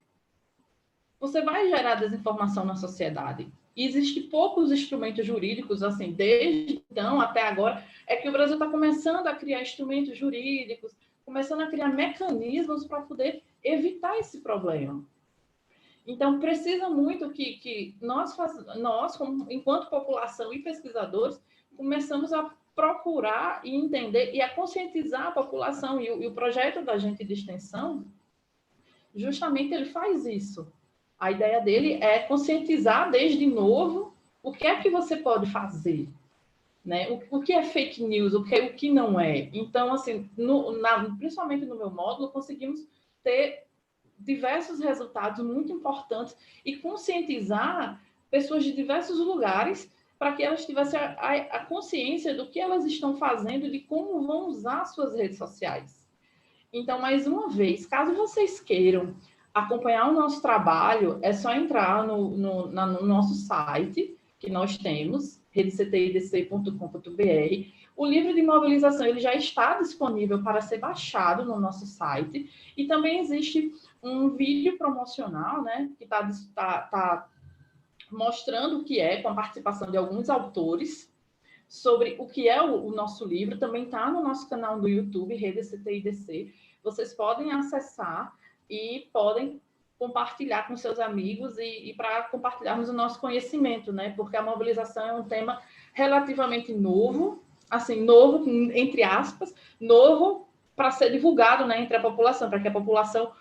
você vai gerar desinformação na sociedade. E existem poucos instrumentos jurídicos, assim, desde então até agora, é que o Brasil está começando a criar instrumentos jurídicos, começando a criar mecanismos para poder evitar esse problema. Então, precisa muito que nós enquanto população e pesquisadores, começamos a procurar e entender e a conscientizar a população. E o projeto da gente de extensão, justamente ele faz isso. A ideia dele é conscientizar desde novo o que é que você pode fazer, né? O que é fake news, o que não é. Então, assim, principalmente no meu módulo, conseguimos ter diversos resultados muito importantes e conscientizar pessoas de diversos lugares para que elas tivessem a consciência do que elas estão fazendo e de como vão usar suas redes sociais. Então, mais uma vez, caso vocês queiram acompanhar o nosso trabalho, é só entrar no nosso site, que nós temos, redectidc.com.br. O livro de mobilização ele já está disponível para ser baixado no nosso site. E também existe um vídeo promocional, né, que está mostrando o que é, com a participação de alguns autores, sobre o que é o nosso livro. Também está no nosso canal do YouTube, RedeCTIDC. Vocês podem acessar e podem compartilhar com seus amigos e para compartilharmos o nosso conhecimento, né? Porque a mobilização é um tema relativamente novo, assim, novo, entre aspas, novo para ser divulgado, né, entre a população, para que a população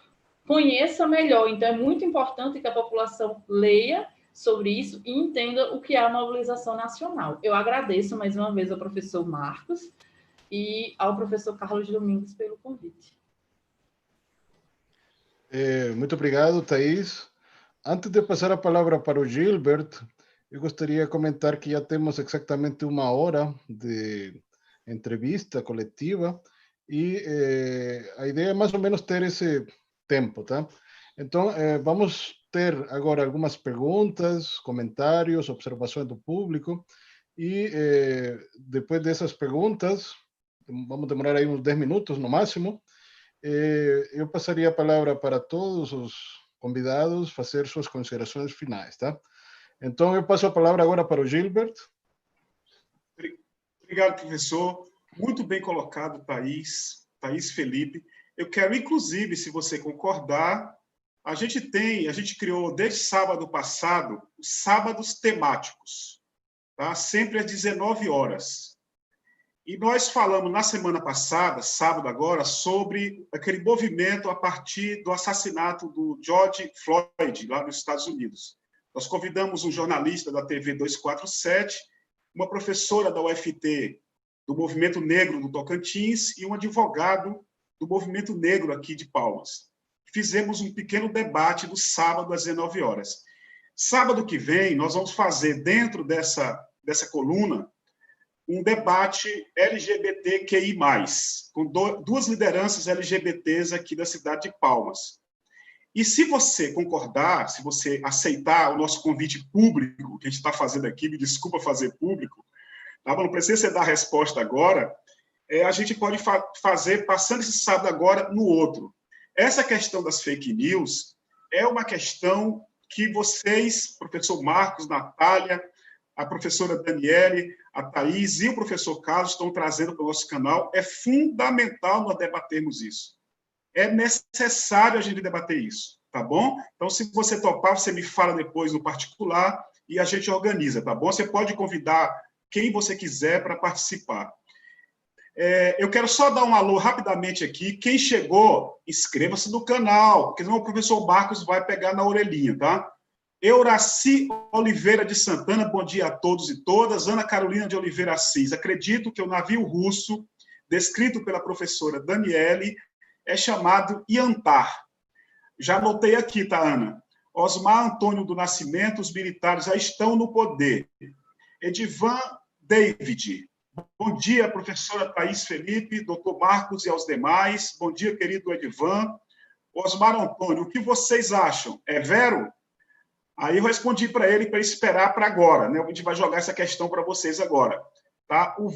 conheça melhor. Então, é muito importante que a população leia sobre isso e entenda o que é a mobilização nacional. Eu agradeço mais uma vez ao professor Marcos e ao professor Carlos Domingues pelo convite. Muito obrigado, Thaís. Antes de passar a palavra para o Gilbert, eu gostaria de comentar que já temos exatamente 1 hora de entrevista coletiva e a ideia é mais ou menos ter esse tempo, tá? Então, vamos ter agora algumas perguntas, comentários, observações do público e depois dessas perguntas, vamos demorar aí uns 10 minutos no máximo, eu passaria a palavra para todos os convidados fazer suas considerações finais, tá? Então, eu passo a palavra agora para o Gilbert. Obrigado, professor. Muito bem colocado, Thaís Felipe. Eu quero, inclusive, se você concordar, a gente criou desde sábado passado os sábados temáticos, tá? Sempre às 19 horas. E nós falamos na semana passada, sábado agora, sobre aquele movimento a partir do assassinato do George Floyd, lá nos Estados Unidos. Nós convidamos um jornalista da TV 247, uma professora da UFT, do Movimento Negro do Tocantins, e um advogado do Movimento Negro aqui de Palmas. Fizemos um pequeno debate no sábado às 19 horas. Sábado que vem, nós vamos fazer, dentro dessa coluna, um debate LGBTQI+, com duas lideranças LGBTs aqui da cidade de Palmas. E se você concordar, se você aceitar o nosso convite público, que a gente está fazendo aqui, me desculpa fazer público, tá? Não precisa você dar a resposta agora, a gente pode fazer, passando esse sábado agora, no outro. Essa questão das fake news é uma questão que vocês, professor Marcos, Natália, a professora Daniele, a Thaís e o professor Carlos estão trazendo para o nosso canal, é fundamental nós debatermos isso. É necessário a gente debater isso, tá bom? Então, se você topar, você me fala depois no particular e a gente organiza, tá bom? Você pode convidar quem você quiser para participar. Eu quero só dar um alô rapidamente aqui. Quem chegou, inscreva-se no canal, porque senão o professor Marcos vai pegar na orelhinha, tá? Euraci Oliveira de Santana, bom dia a todos e todas. Ana Carolina de Oliveira Assis, acredito que o navio russo, descrito pela professora Daniele, é chamado Yantar. Já anotei aqui, tá, Ana? Osmar Antônio do Nascimento, os militares já estão no poder. Edivan David, bom dia, professora Thaís Felipe, doutor Marcos e aos demais. Bom dia, querido Edivan. Osmar Antônio, o que vocês acham? É vero? Aí eu respondi para ele esperar para agora, né? A gente vai jogar essa questão para vocês agora. Tá? O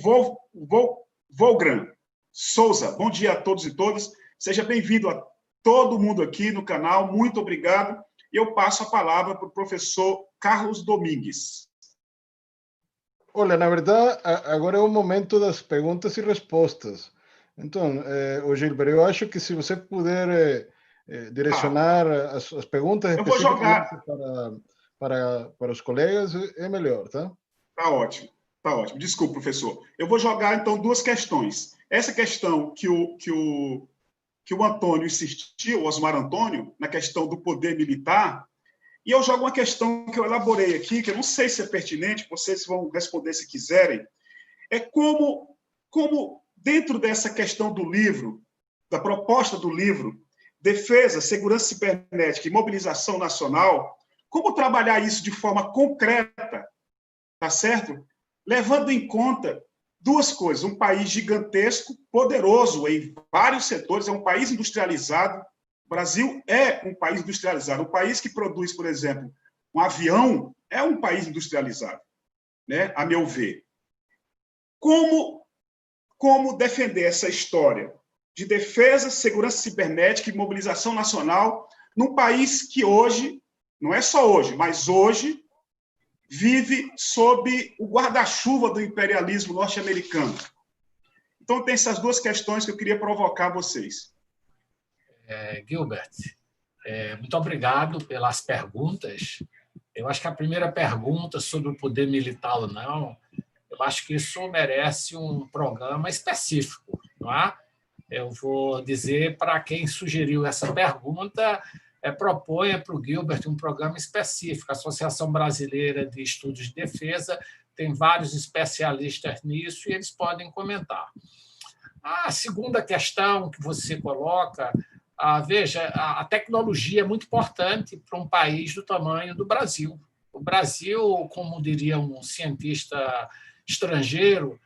Volgran Souza, bom dia a todos e todas. Seja bem-vindo a todo mundo aqui no canal, muito obrigado. E eu passo a palavra para o professor Carlos Domingues. Olha, na verdade, agora é o momento das perguntas e respostas. Então, Gilberto, eu acho que se você puder direcionar as perguntas eu vou jogar para os colegas, é melhor, tá? Tá ótimo, tá ótimo. Desculpa, professor. Eu vou jogar, então, duas questões. Essa questão que o Antônio insistiu, o Osmar Antônio, na questão do poder militar, e eu jogo uma questão que eu elaborei aqui, que eu não sei se é pertinente, vocês vão responder se quiserem, é como dentro dessa questão do livro, da proposta do livro, defesa, segurança cibernética e mobilização nacional, como trabalhar isso de forma concreta, tá certo? Levando em conta duas coisas, um país gigantesco, poderoso em vários setores, é um país industrializado. O Brasil é um país industrializado. Um país que produz, por exemplo, um avião é um país industrializado, né? A meu ver. Como defender essa história de defesa, segurança cibernética e mobilização nacional num país que hoje, não é só hoje, mas hoje, vive sob o guarda-chuva do imperialismo norte-americano? Então, tem essas duas questões que eu queria provocar vocês. Gilbert, muito obrigado pelas perguntas. Eu acho que a primeira pergunta sobre o poder militar ou não, eu acho que isso merece um programa específico, não é? Eu vou dizer para quem sugeriu essa pergunta, proponha para o Gilbert um programa específico. A Associação Brasileira de Estudos de Defesa tem vários especialistas nisso e eles podem comentar. A segunda questão que você coloca, veja, a tecnologia é muito importante para um país do tamanho do Brasil. O Brasil, como diria um cientista estrangeiro,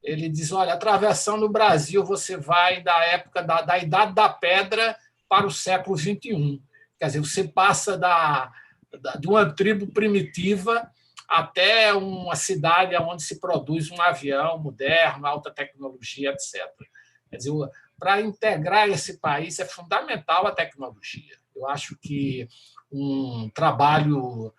ele diz, olha, atravessando o Brasil, você vai da época da Idade da Pedra para o século XXI. Quer dizer, você passa de uma tribo primitiva até uma cidade onde se produz um avião moderno, alta tecnologia, etc. Quer dizer, para integrar esse país é fundamental a tecnologia. Eu acho que um trabalho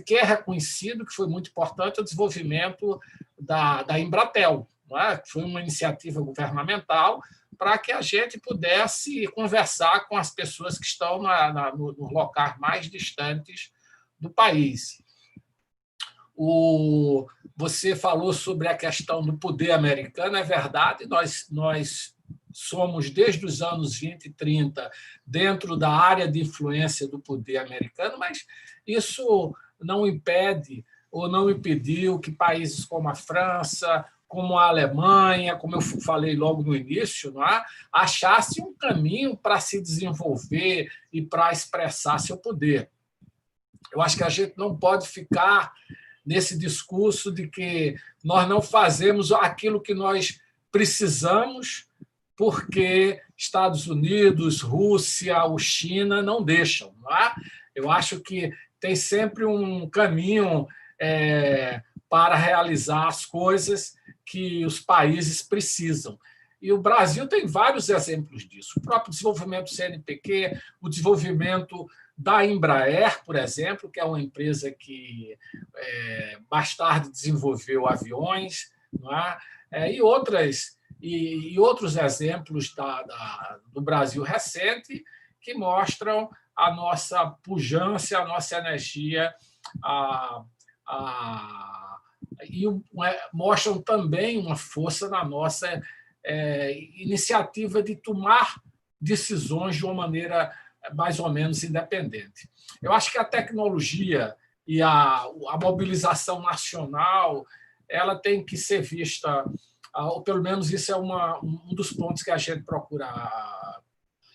que é reconhecido, que foi muito importante, é o desenvolvimento da Embratel, não é? Que foi uma iniciativa governamental para que a gente pudesse conversar com as pessoas que estão nos locais mais distantes do país. Você falou sobre a questão do poder americano, é verdade, nós somos, desde os anos 20 e 30, dentro da área de influência do poder americano, mas isso não impede ou não impediu que países como a França, como a Alemanha, como eu falei logo no início, não é? Achassem um caminho para se desenvolver e para expressar seu poder. Eu acho que a gente não pode ficar nesse discurso de que nós não fazemos aquilo que nós precisamos porque Estados Unidos, Rússia ou China não deixam. Não é? Eu acho que tem sempre um caminho para realizar as coisas que os países precisam. E o Brasil tem vários exemplos disso. O próprio desenvolvimento do CNPq, o desenvolvimento da Embraer, por exemplo, que é uma empresa que mais tarde desenvolveu aviões, não é? E outros exemplos do Brasil recente que mostram a nossa pujança, a nossa energia, e mostram também uma força na nossa iniciativa de tomar decisões de uma maneira mais ou menos independente. Eu acho que a tecnologia e a mobilização nacional ela tem que ser vista, ou pelo menos isso é um dos pontos que a gente procura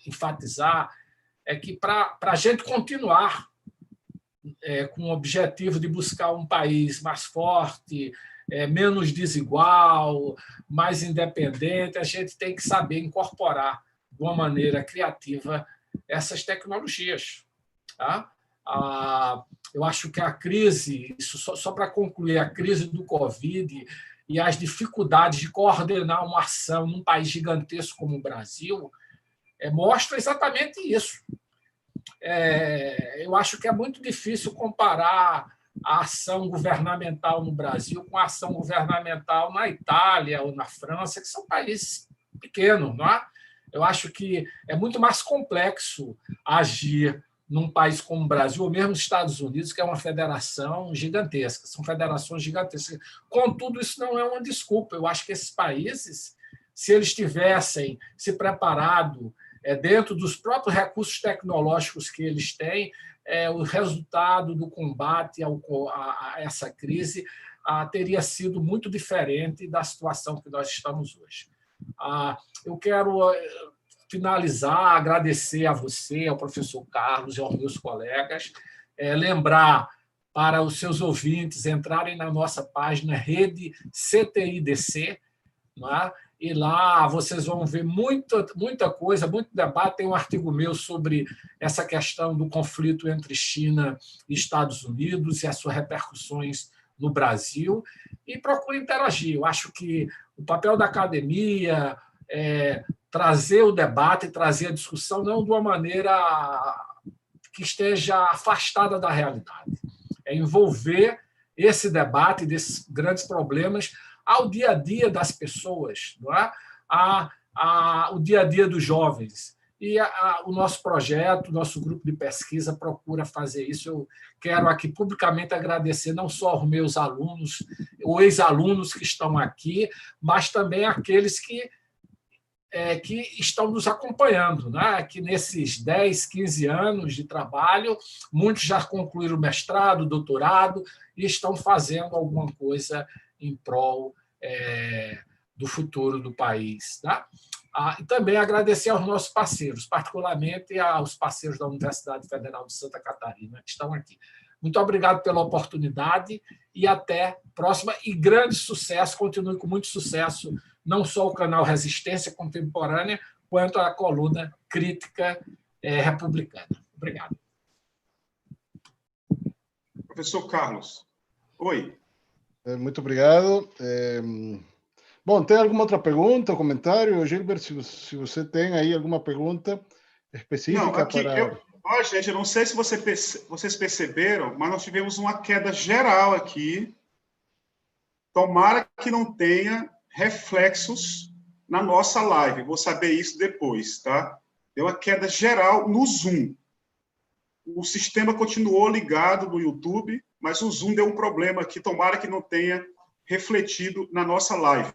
enfatizar, é que para a gente continuar com o objetivo de buscar um país mais forte, menos desigual, mais independente, a gente tem que saber incorporar de uma maneira criativa essas tecnologias. Tá? Eu acho que a crise, isso só para concluir, a crise do Covid e as dificuldades de coordenar uma ação num país gigantesco como o Brasil mostra exatamente isso. Eu acho que é muito difícil comparar a ação governamental no Brasil com a ação governamental na Itália ou na França, que são países pequenos, não é? Eu acho que é muito mais complexo agir num país como o Brasil, ou mesmo nos Estados Unidos, que é uma federação gigantesca, são federações gigantescas. Contudo, isso não é uma desculpa. Eu acho que esses países, se eles tivessem se preparado dentro dos próprios recursos tecnológicos que eles têm, o resultado do combate a essa crise teria sido muito diferente da situação que nós estamos hoje. Eu quero finalizar, agradecer a você, ao professor Carlos e aos meus colegas, lembrar para os seus ouvintes entrarem na nossa página Rede CTIDC, não é? E lá vocês vão ver muita coisa, muito debate. Tem um artigo meu sobre essa questão do conflito entre China e Estados Unidos e as suas repercussões no Brasil. E procure interagir. Eu acho que o papel da academia é trazer o debate, trazer a discussão, não de uma maneira que esteja afastada da realidade. É envolver esse debate desses grandes problemas ao dia a dia das pessoas, não é? O dia a dia dos jovens. E o nosso projeto, o nosso grupo de pesquisa procura fazer isso. Eu quero aqui publicamente agradecer não só aos meus alunos, ou ex-alunos que estão aqui, mas também aqueles que estão nos acompanhando, né? Que nesses 10, 15 anos de trabalho, muitos já concluíram o mestrado, doutorado, e estão fazendo alguma coisa em prol do futuro do país. Tá? E também agradecer aos nossos parceiros, particularmente aos parceiros da Universidade Federal de Santa Catarina, que estão aqui. Muito obrigado pela oportunidade e até a próxima. E grande sucesso, continue com muito sucesso, não só o canal Resistência Contemporânea, quanto a coluna Crítica Republicana. Obrigado. Professor Carlos. Oi. Muito obrigado. Bom, tem alguma outra pergunta ou comentário? Gilbert, se você tem aí alguma pergunta específica? Não, aqui, para... gente, eu não sei se vocês perceberam, mas nós tivemos uma queda geral aqui. Tomara que não tenha reflexos na nossa live. Vou saber isso depois, tá? Deu uma queda geral no Zoom. O sistema continuou ligado no YouTube, mas o Zoom deu um problema aqui. Tomara que não tenha refletido na nossa live.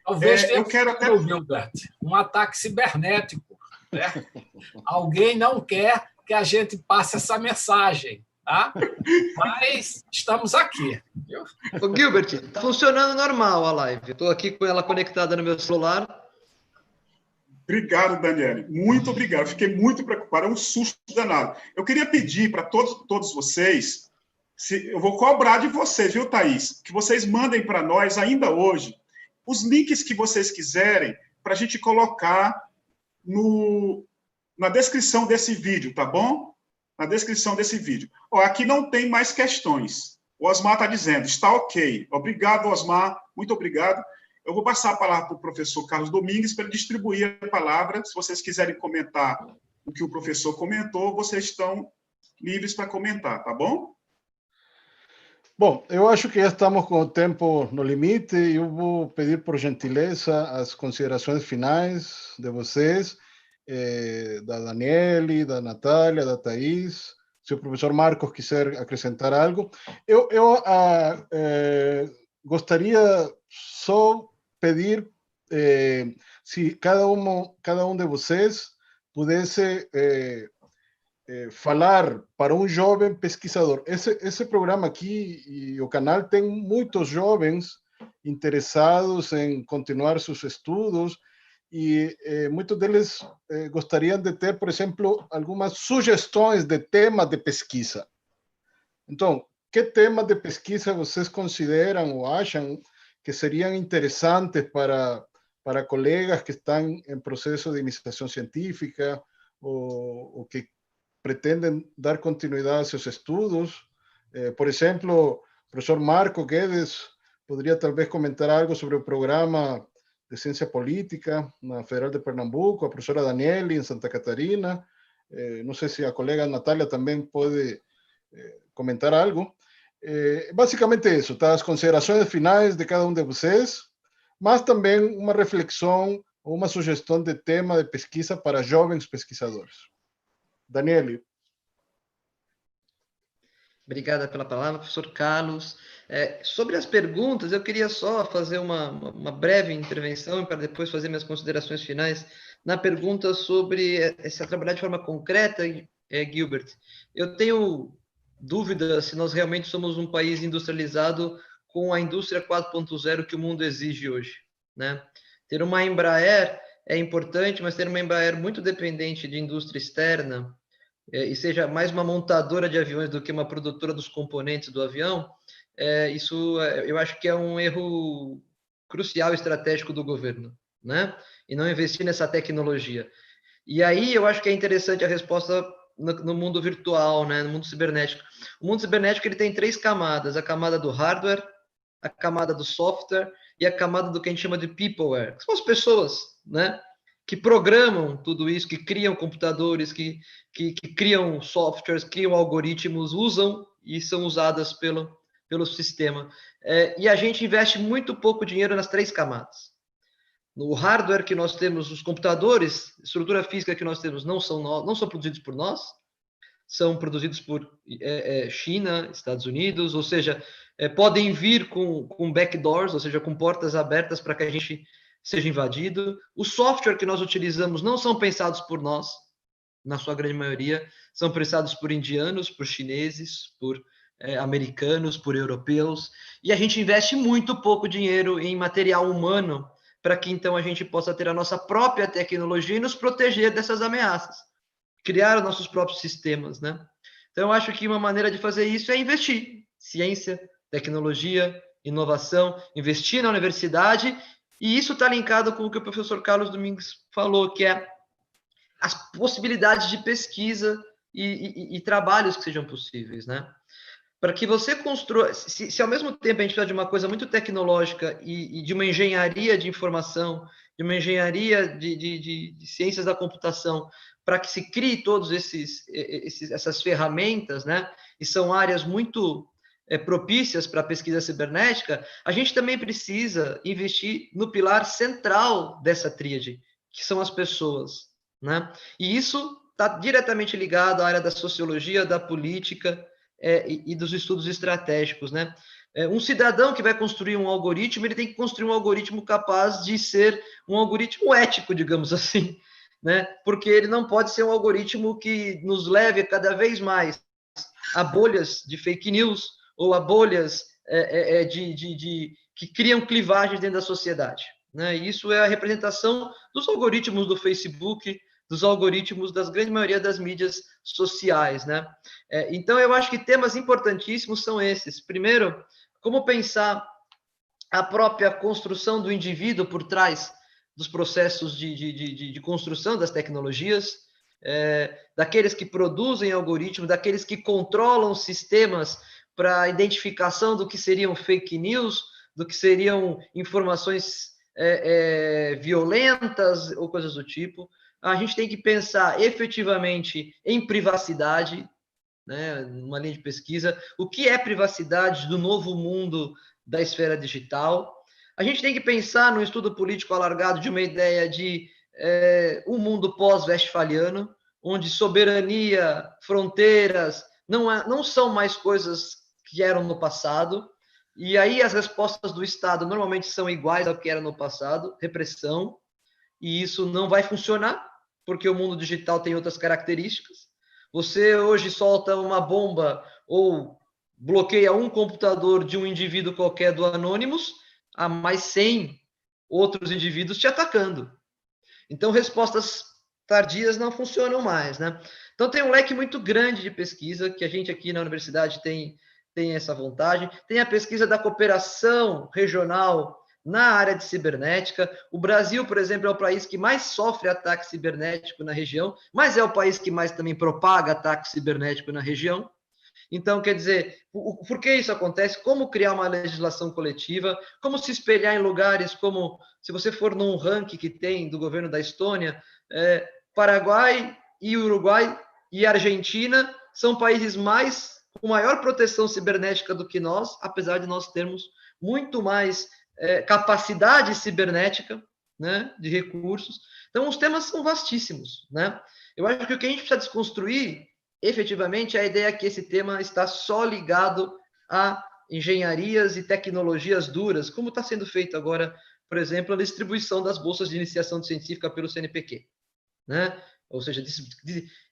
Talvez tenha eu quero até um ataque cibernético. Né? Alguém não quer que a gente passe essa mensagem. Tá? Mas estamos aqui. Viu? Ô, Gilbert, está funcionando normal a live. Estou aqui com ela conectada no meu celular. Obrigado, Daniele. Muito obrigado. Fiquei muito preocupado. É um susto danado. Eu queria pedir para todos vocês, eu vou cobrar de vocês, viu, Thaís? Que vocês mandem para nós, ainda hoje, os links que vocês quiserem para a gente colocar na descrição desse vídeo, tá bom? Na descrição desse vídeo. Aqui não tem mais questões. O Osmar está dizendo, está ok. Obrigado, Osmar. Muito obrigado. Eu vou passar a palavra para o professor Carlos Domingues para ele distribuir a palavra. Se vocês quiserem comentar o que o professor comentou, vocês estão livres para comentar, tá bom? Bom, eu acho que já estamos com o tempo no limite e eu vou pedir, por gentileza, as considerações finais de vocês, da Daniele, da Natália, da Thaís. Se o professor Marcos quiser acrescentar algo. Eu gostaria só pedir se cada um de vocês pudesse falar para um jovem pesquisador. Esse programa aqui e o canal tem muitos jovens interessados em continuar seus estudos e muitos deles gostariam de ter, por exemplo, algumas sugestões de temas de pesquisa. Então, que temas de pesquisa vocês consideram ou acham que seriam interessantes para colegas que estão em processo de iniciação científica ou que pretendem dar continuidade a seus estudos? Por exemplo, o professor Marco Guedes poderia talvez comentar algo sobre o programa de ciência política na Federal de Pernambuco, a professora Daniele em Santa Catarina. Não sei se a colega Natália também pode comentar algo. Basicamente isso, tá? As considerações finais de cada um de vocês, mas também uma reflexão ou uma sugestão de tema de pesquisa para jovens pesquisadores. Daniele. Obrigada pela palavra, professor Carlos. Sobre as perguntas, eu queria só fazer uma breve intervenção para depois fazer minhas considerações finais na pergunta sobre se trabalhar de forma concreta, Gilbert. Eu tenho dúvida se nós realmente somos um país industrializado com a indústria 4.0 que o mundo exige hoje, né? Ter uma Embraer é importante, mas ter uma Embraer muito dependente de indústria externa e seja mais uma montadora de aviões do que uma produtora dos componentes do avião, isso eu acho que é um erro crucial estratégico do governo, né? E não investir nessa tecnologia. E aí eu acho que é interessante a resposta no mundo virtual, né? No mundo cibernético. O mundo cibernético ele tem 3 camadas: a camada do hardware, a camada do software e a camada do que a gente chama de peopleware, que são as pessoas, né? Que programam tudo isso, que criam computadores, que criam softwares, criam algoritmos, usam e são usadas pelo sistema. E a gente investe muito pouco dinheiro nas 3 camadas. No hardware que nós temos, os computadores, estrutura física que nós temos não são produzidos por nós, são produzidos por China, Estados Unidos, ou seja, podem vir com backdoors, ou seja, com portas abertas para que a gente seja invadido. O software que nós utilizamos não são pensados por nós, na sua grande maioria, são pensados por indianos, por chineses, por americanos, por europeus, e a gente investe muito pouco dinheiro em material humano para que então a gente possa ter a nossa própria tecnologia e nos proteger dessas ameaças, criar os nossos próprios sistemas, né? Então, eu acho que uma maneira de fazer isso é investir ciência, tecnologia, inovação, investir na universidade. E isso está linkado com o que o professor Carlos Domingues falou, que é as possibilidades de pesquisa e trabalhos que sejam possíveis, né? Para que você construa... Se ao mesmo tempo a gente precisa de uma coisa muito tecnológica e de uma engenharia de informação, de uma engenharia de ciências da computação, para que se crie todos essas ferramentas, né? E são áreas muito propícias para a pesquisa cibernética, a gente também precisa investir no pilar central dessa tríade, que são as pessoas, né? E isso está diretamente ligado à área da sociologia, da política e dos estudos estratégicos, né? Um cidadão que vai construir um algoritmo, ele tem que construir um algoritmo capaz de ser um algoritmo ético, digamos assim, né? Porque ele não pode ser um algoritmo que nos leve cada vez mais a bolhas de fake news ou a bolhas que criam clivagens dentro da sociedade, né? Isso é a representação dos algoritmos do Facebook, dos algoritmos das grande maioria das mídias sociais, né? Então, eu acho que temas importantíssimos são esses. Primeiro, como pensar a própria construção do indivíduo por trás dos processos de construção das tecnologias, daqueles que produzem algoritmos, daqueles que controlam sistemas para a identificação do que seriam fake news, do que seriam informações violentas ou coisas do tipo. A gente tem que pensar efetivamente em privacidade, né, numa linha de pesquisa, o que é privacidade do novo mundo da esfera digital. A gente tem que pensar no estudo político alargado de uma ideia de um mundo pós-westphaliano, onde soberania, fronteiras, não são mais coisas que eram no passado, e aí as respostas do Estado normalmente são iguais ao que era no passado, repressão, e isso não vai funcionar, porque o mundo digital tem outras características. Você hoje solta uma bomba ou bloqueia um computador de um indivíduo qualquer do Anonymous, há mais 100 outros indivíduos te atacando. Então, respostas tardias não funcionam mais, né? Então, tem um leque muito grande de pesquisa, que a gente aqui na universidade tem essa vontade. Tem a pesquisa da cooperação regional na área de cibernética. O Brasil, por exemplo, é o país que mais sofre ataque cibernético na região, mas é o país que mais também propaga ataque cibernético na região. Então, quer dizer, por que isso acontece? Como criar uma legislação coletiva? Como se espelhar em lugares como, se você for num ranking que tem do governo da Estônia, Paraguai e Uruguai e Argentina são países com maior proteção cibernética do que nós, apesar de nós termos muito mais capacidade cibernética, né, de recursos. Então, os temas são vastíssimos, né? Eu acho que o que a gente precisa desconstruir efetivamente a ideia é que esse tema está só ligado a engenharias e tecnologias duras, como está sendo feito agora, por exemplo, a distribuição das bolsas de iniciação científica pelo CNPq, né? Ou seja,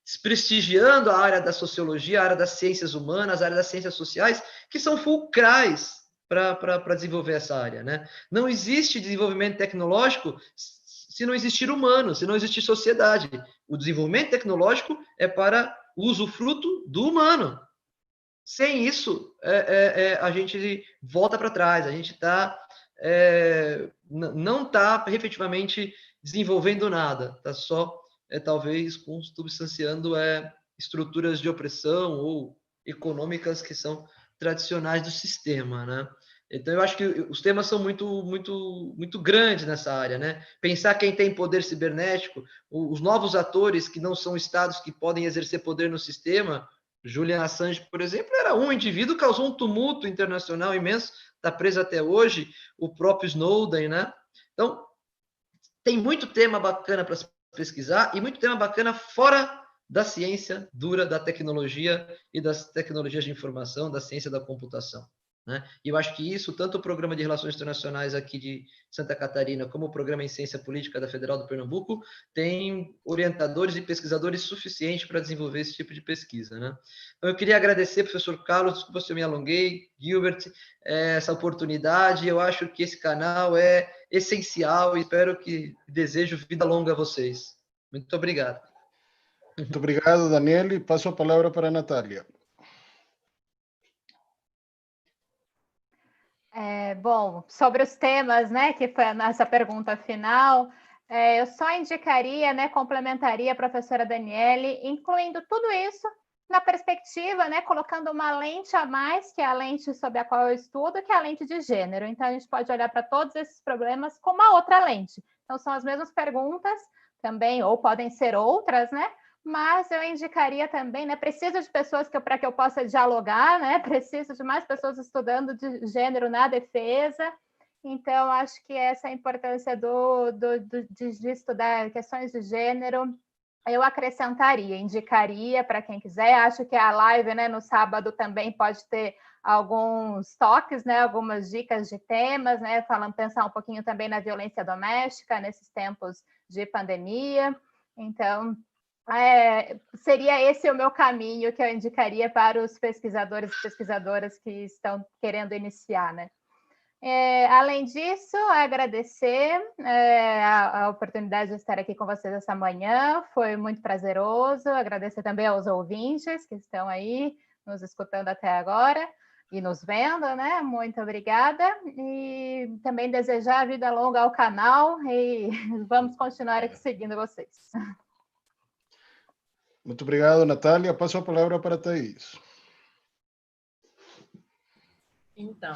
desprestigiando a área da sociologia, a área das ciências humanas, a área das ciências sociais, que são fulcrais para desenvolver essa área, né? Não existe desenvolvimento tecnológico se não existir humano, se não existir sociedade. O desenvolvimento tecnológico é para o usufruto do humano. Sem isso, a gente volta para trás, a gente não está efetivamente desenvolvendo nada, está só, talvez, consubstanciando estruturas de opressão ou econômicas que são tradicionais do sistema, né? Então, eu acho que os temas são muito, muito, muito grandes nessa área, né? Pensar quem tem poder cibernético, os novos atores que não são estados que podem exercer poder no sistema. Julian Assange, por exemplo, era um indivíduo, causou um tumulto internacional imenso, está preso até hoje, o próprio Snowden, né? Então, tem muito tema bacana para se pesquisar e muito tema bacana fora da ciência dura, da tecnologia e das tecnologias de informação, da ciência da computação, né? E eu acho que isso, tanto o Programa de Relações Internacionais aqui de Santa Catarina, como o Programa em Ciência Política da Federal do Pernambuco, tem orientadores e pesquisadores suficientes para desenvolver esse tipo de pesquisa, né? Então, eu queria agradecer, professor Carlos, desculpa se eu me alonguei, Gilbert, essa oportunidade. Eu acho que esse canal é essencial e desejo vida longa a vocês. Muito obrigado. Muito obrigado, Daniel, e passo a palavra para a Natália. Bom, sobre os temas, né, que foi a nossa pergunta final, eu só indicaria, né, complementaria a professora Daniele, incluindo tudo isso na perspectiva, né, colocando uma lente a mais, que é a lente sobre a qual eu estudo, que é a lente de gênero. Então, a gente pode olhar para todos esses problemas com uma outra lente. Então, são as mesmas perguntas também, ou podem ser outras, né? Mas eu indicaria também, né? Preciso de pessoas para que eu possa dialogar, né? Preciso de mais pessoas estudando de gênero na defesa. Então, acho que essa é a importância de estudar questões de gênero. Eu acrescentaria, indicaria para quem quiser. Acho que a live, né, no sábado também pode ter alguns toques, né, algumas dicas de temas, né, pensar um pouquinho também na violência doméstica nesses tempos de pandemia. Então, seria esse o meu caminho que eu indicaria para os pesquisadores e pesquisadoras que estão querendo iniciar, né? Além disso, agradecer a oportunidade de estar aqui com vocês essa manhã, foi muito prazeroso. Agradecer também aos ouvintes que estão aí nos escutando até agora e nos vendo, né? Muito obrigada. E também desejar vida longa ao canal e vamos continuar aqui seguindo vocês. Muito obrigado, Natália. Passo a palavra para a Thaís. Então,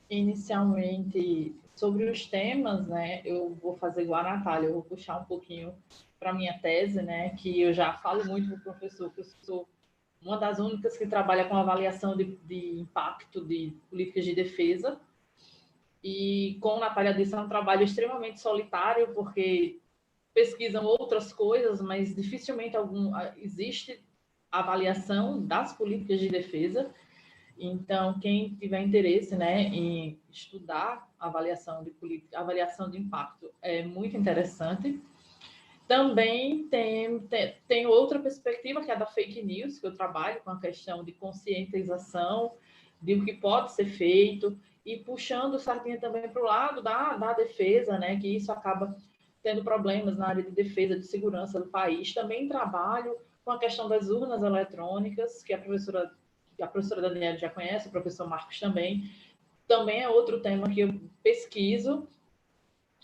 inicialmente, sobre os temas, né, eu vou fazer igual a Natália, eu vou puxar um pouquinho para a minha tese, né, que eu já falo muito para o professor, que eu sou uma das únicas que trabalha com avaliação de impacto de políticas de defesa. E, como a Natália disse, é um trabalho extremamente solitário, porque pesquisam outras coisas, mas dificilmente existe avaliação das políticas de defesa. Então, quem tiver interesse, né, em estudar avaliação de política, avaliação de impacto, é muito interessante. Também tem outra perspectiva, que é a da fake news, que eu trabalho com a questão de conscientização de o que pode ser feito, e puxando sardinha também para o lado da defesa, né, que isso acaba tendo problemas na área de defesa, de segurança do país. Também trabalho com a questão das urnas eletrônicas, que a professora Daniela já conhece, o professor Marcos também. Também é outro tema que eu pesquiso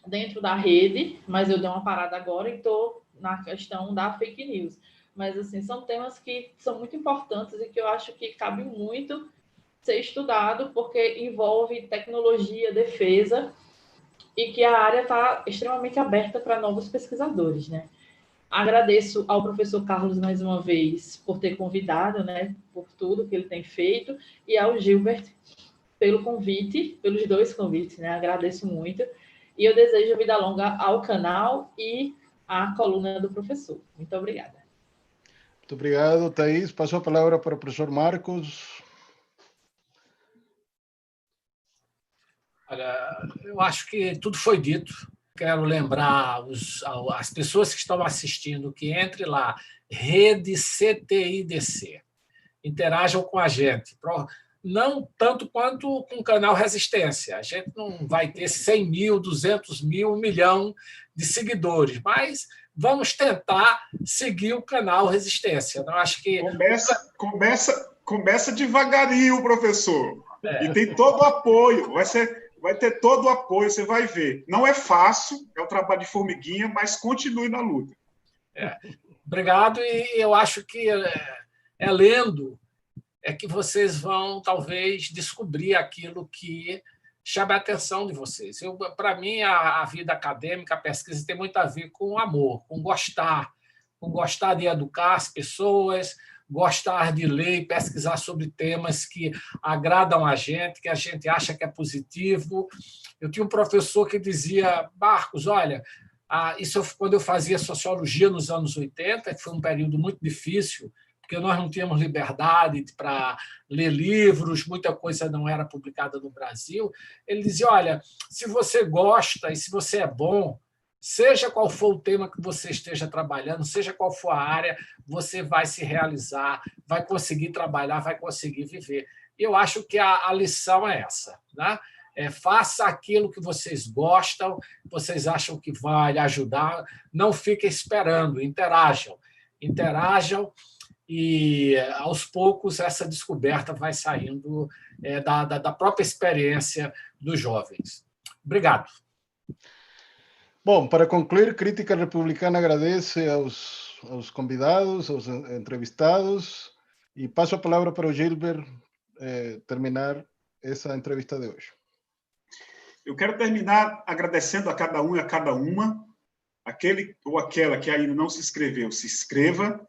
dentro da rede, mas eu dei uma parada agora e estou na questão da fake news. Mas, assim, são temas que são muito importantes e que eu acho que cabe muito ser estudado, porque envolve tecnologia, defesa, e que a área está extremamente aberta para novos pesquisadores, né? Agradeço ao professor Carlos mais uma vez por ter convidado, né, por tudo que ele tem feito, e ao Gilbert pelo convite, pelos dois convites, né? Agradeço muito. E eu desejo vida longa ao canal e à coluna do professor. Muito obrigada. Muito obrigado, Thaís. Passo a palavra para o professor Marcos. Olha, eu acho que tudo foi dito. Quero lembrar as pessoas que estão assistindo que entre lá, Rede CTIDC, interajam com a gente. Não tanto quanto com o canal Resistência. A gente não vai ter 100 mil, 200 mil, 1 milhão de seguidores, mas vamos tentar seguir o canal Resistência. Eu acho que começa devagarinho, professor. E tem todo o apoio. Vai ter todo o apoio, você vai ver. Não é fácil, é um trabalho de formiguinha, mas continue na luta. Obrigado, e eu acho que lendo é que vocês vão, talvez, descobrir aquilo que chama a atenção de vocês. Para mim, a vida acadêmica, a pesquisa, tem muito a ver com amor, com gostar de educar as pessoas, gostar de ler e pesquisar sobre temas que agradam a gente, que a gente acha que é positivo. Eu tinha um professor que dizia, Marcos, olha, isso quando eu fazia sociologia nos anos 80, que foi um período muito difícil, porque nós não tínhamos liberdade para ler livros, muita coisa não era publicada no Brasil. Ele dizia, olha, se você gosta e se você é bom, seja qual for o tema que você esteja trabalhando, seja qual for a área, você vai se realizar, vai conseguir trabalhar, vai conseguir viver. E eu acho que a lição é essa, né? Faça aquilo que vocês gostam, vocês acham que vai ajudar, não fiquem esperando, interajam, e, aos poucos, essa descoberta vai saindo da própria experiência dos jovens. Obrigado. Bom, para concluir, Crítica Republicana agradece aos convidados, aos entrevistados, e passo a palavra para o Gilbert terminar essa entrevista de hoje. Eu quero terminar agradecendo a cada um e a cada uma. Aquele ou aquela que ainda não se inscreveu, se inscreva.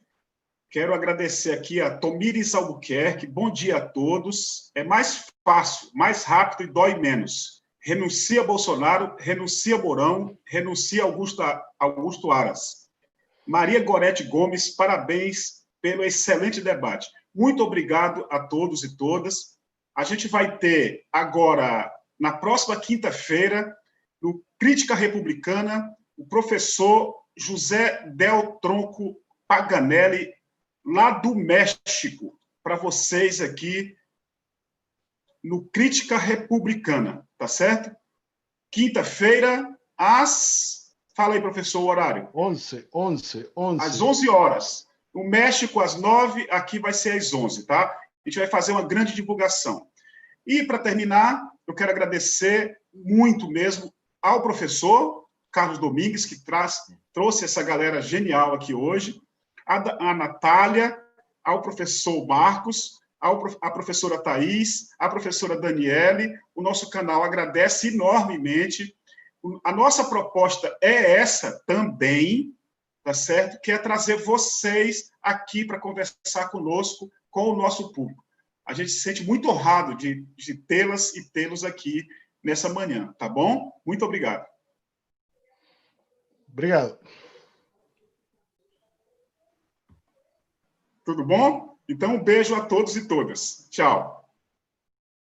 Quero agradecer aqui a Tomires Albuquerque. Bom dia a todos. É mais fácil, mais rápido e dói menos. Renuncia Bolsonaro, renuncia Mourão, renuncia Augusto Aras. Maria Gorete Gomes, parabéns pelo excelente debate. Muito obrigado a todos e todas. A gente vai ter agora, na próxima quinta-feira, no Crítica Republicana, o professor José Del Tronco Paganelli, lá do México, para vocês aqui no Crítica Republicana, tá certo? Quinta-feira, Fala aí, professor, o horário. 11. Às 11 horas. No México, às 9, aqui vai ser às 11, tá? A gente vai fazer uma grande divulgação. E, para terminar, eu quero agradecer muito mesmo ao professor Carlos Domingues, que trouxe essa galera genial aqui hoje, a Natália, ao professor Marcos, a professora Thaís, a professora Daniele. O nosso canal agradece enormemente. A nossa proposta é essa também, tá certo? Que é trazer vocês aqui para conversar conosco, com o nosso público. A gente se sente muito honrado de tê-las e tê-los aqui nessa manhã, tá bom? Muito obrigado. Obrigado. Tudo bom? Então, um beijo a todos e todas. Tchau.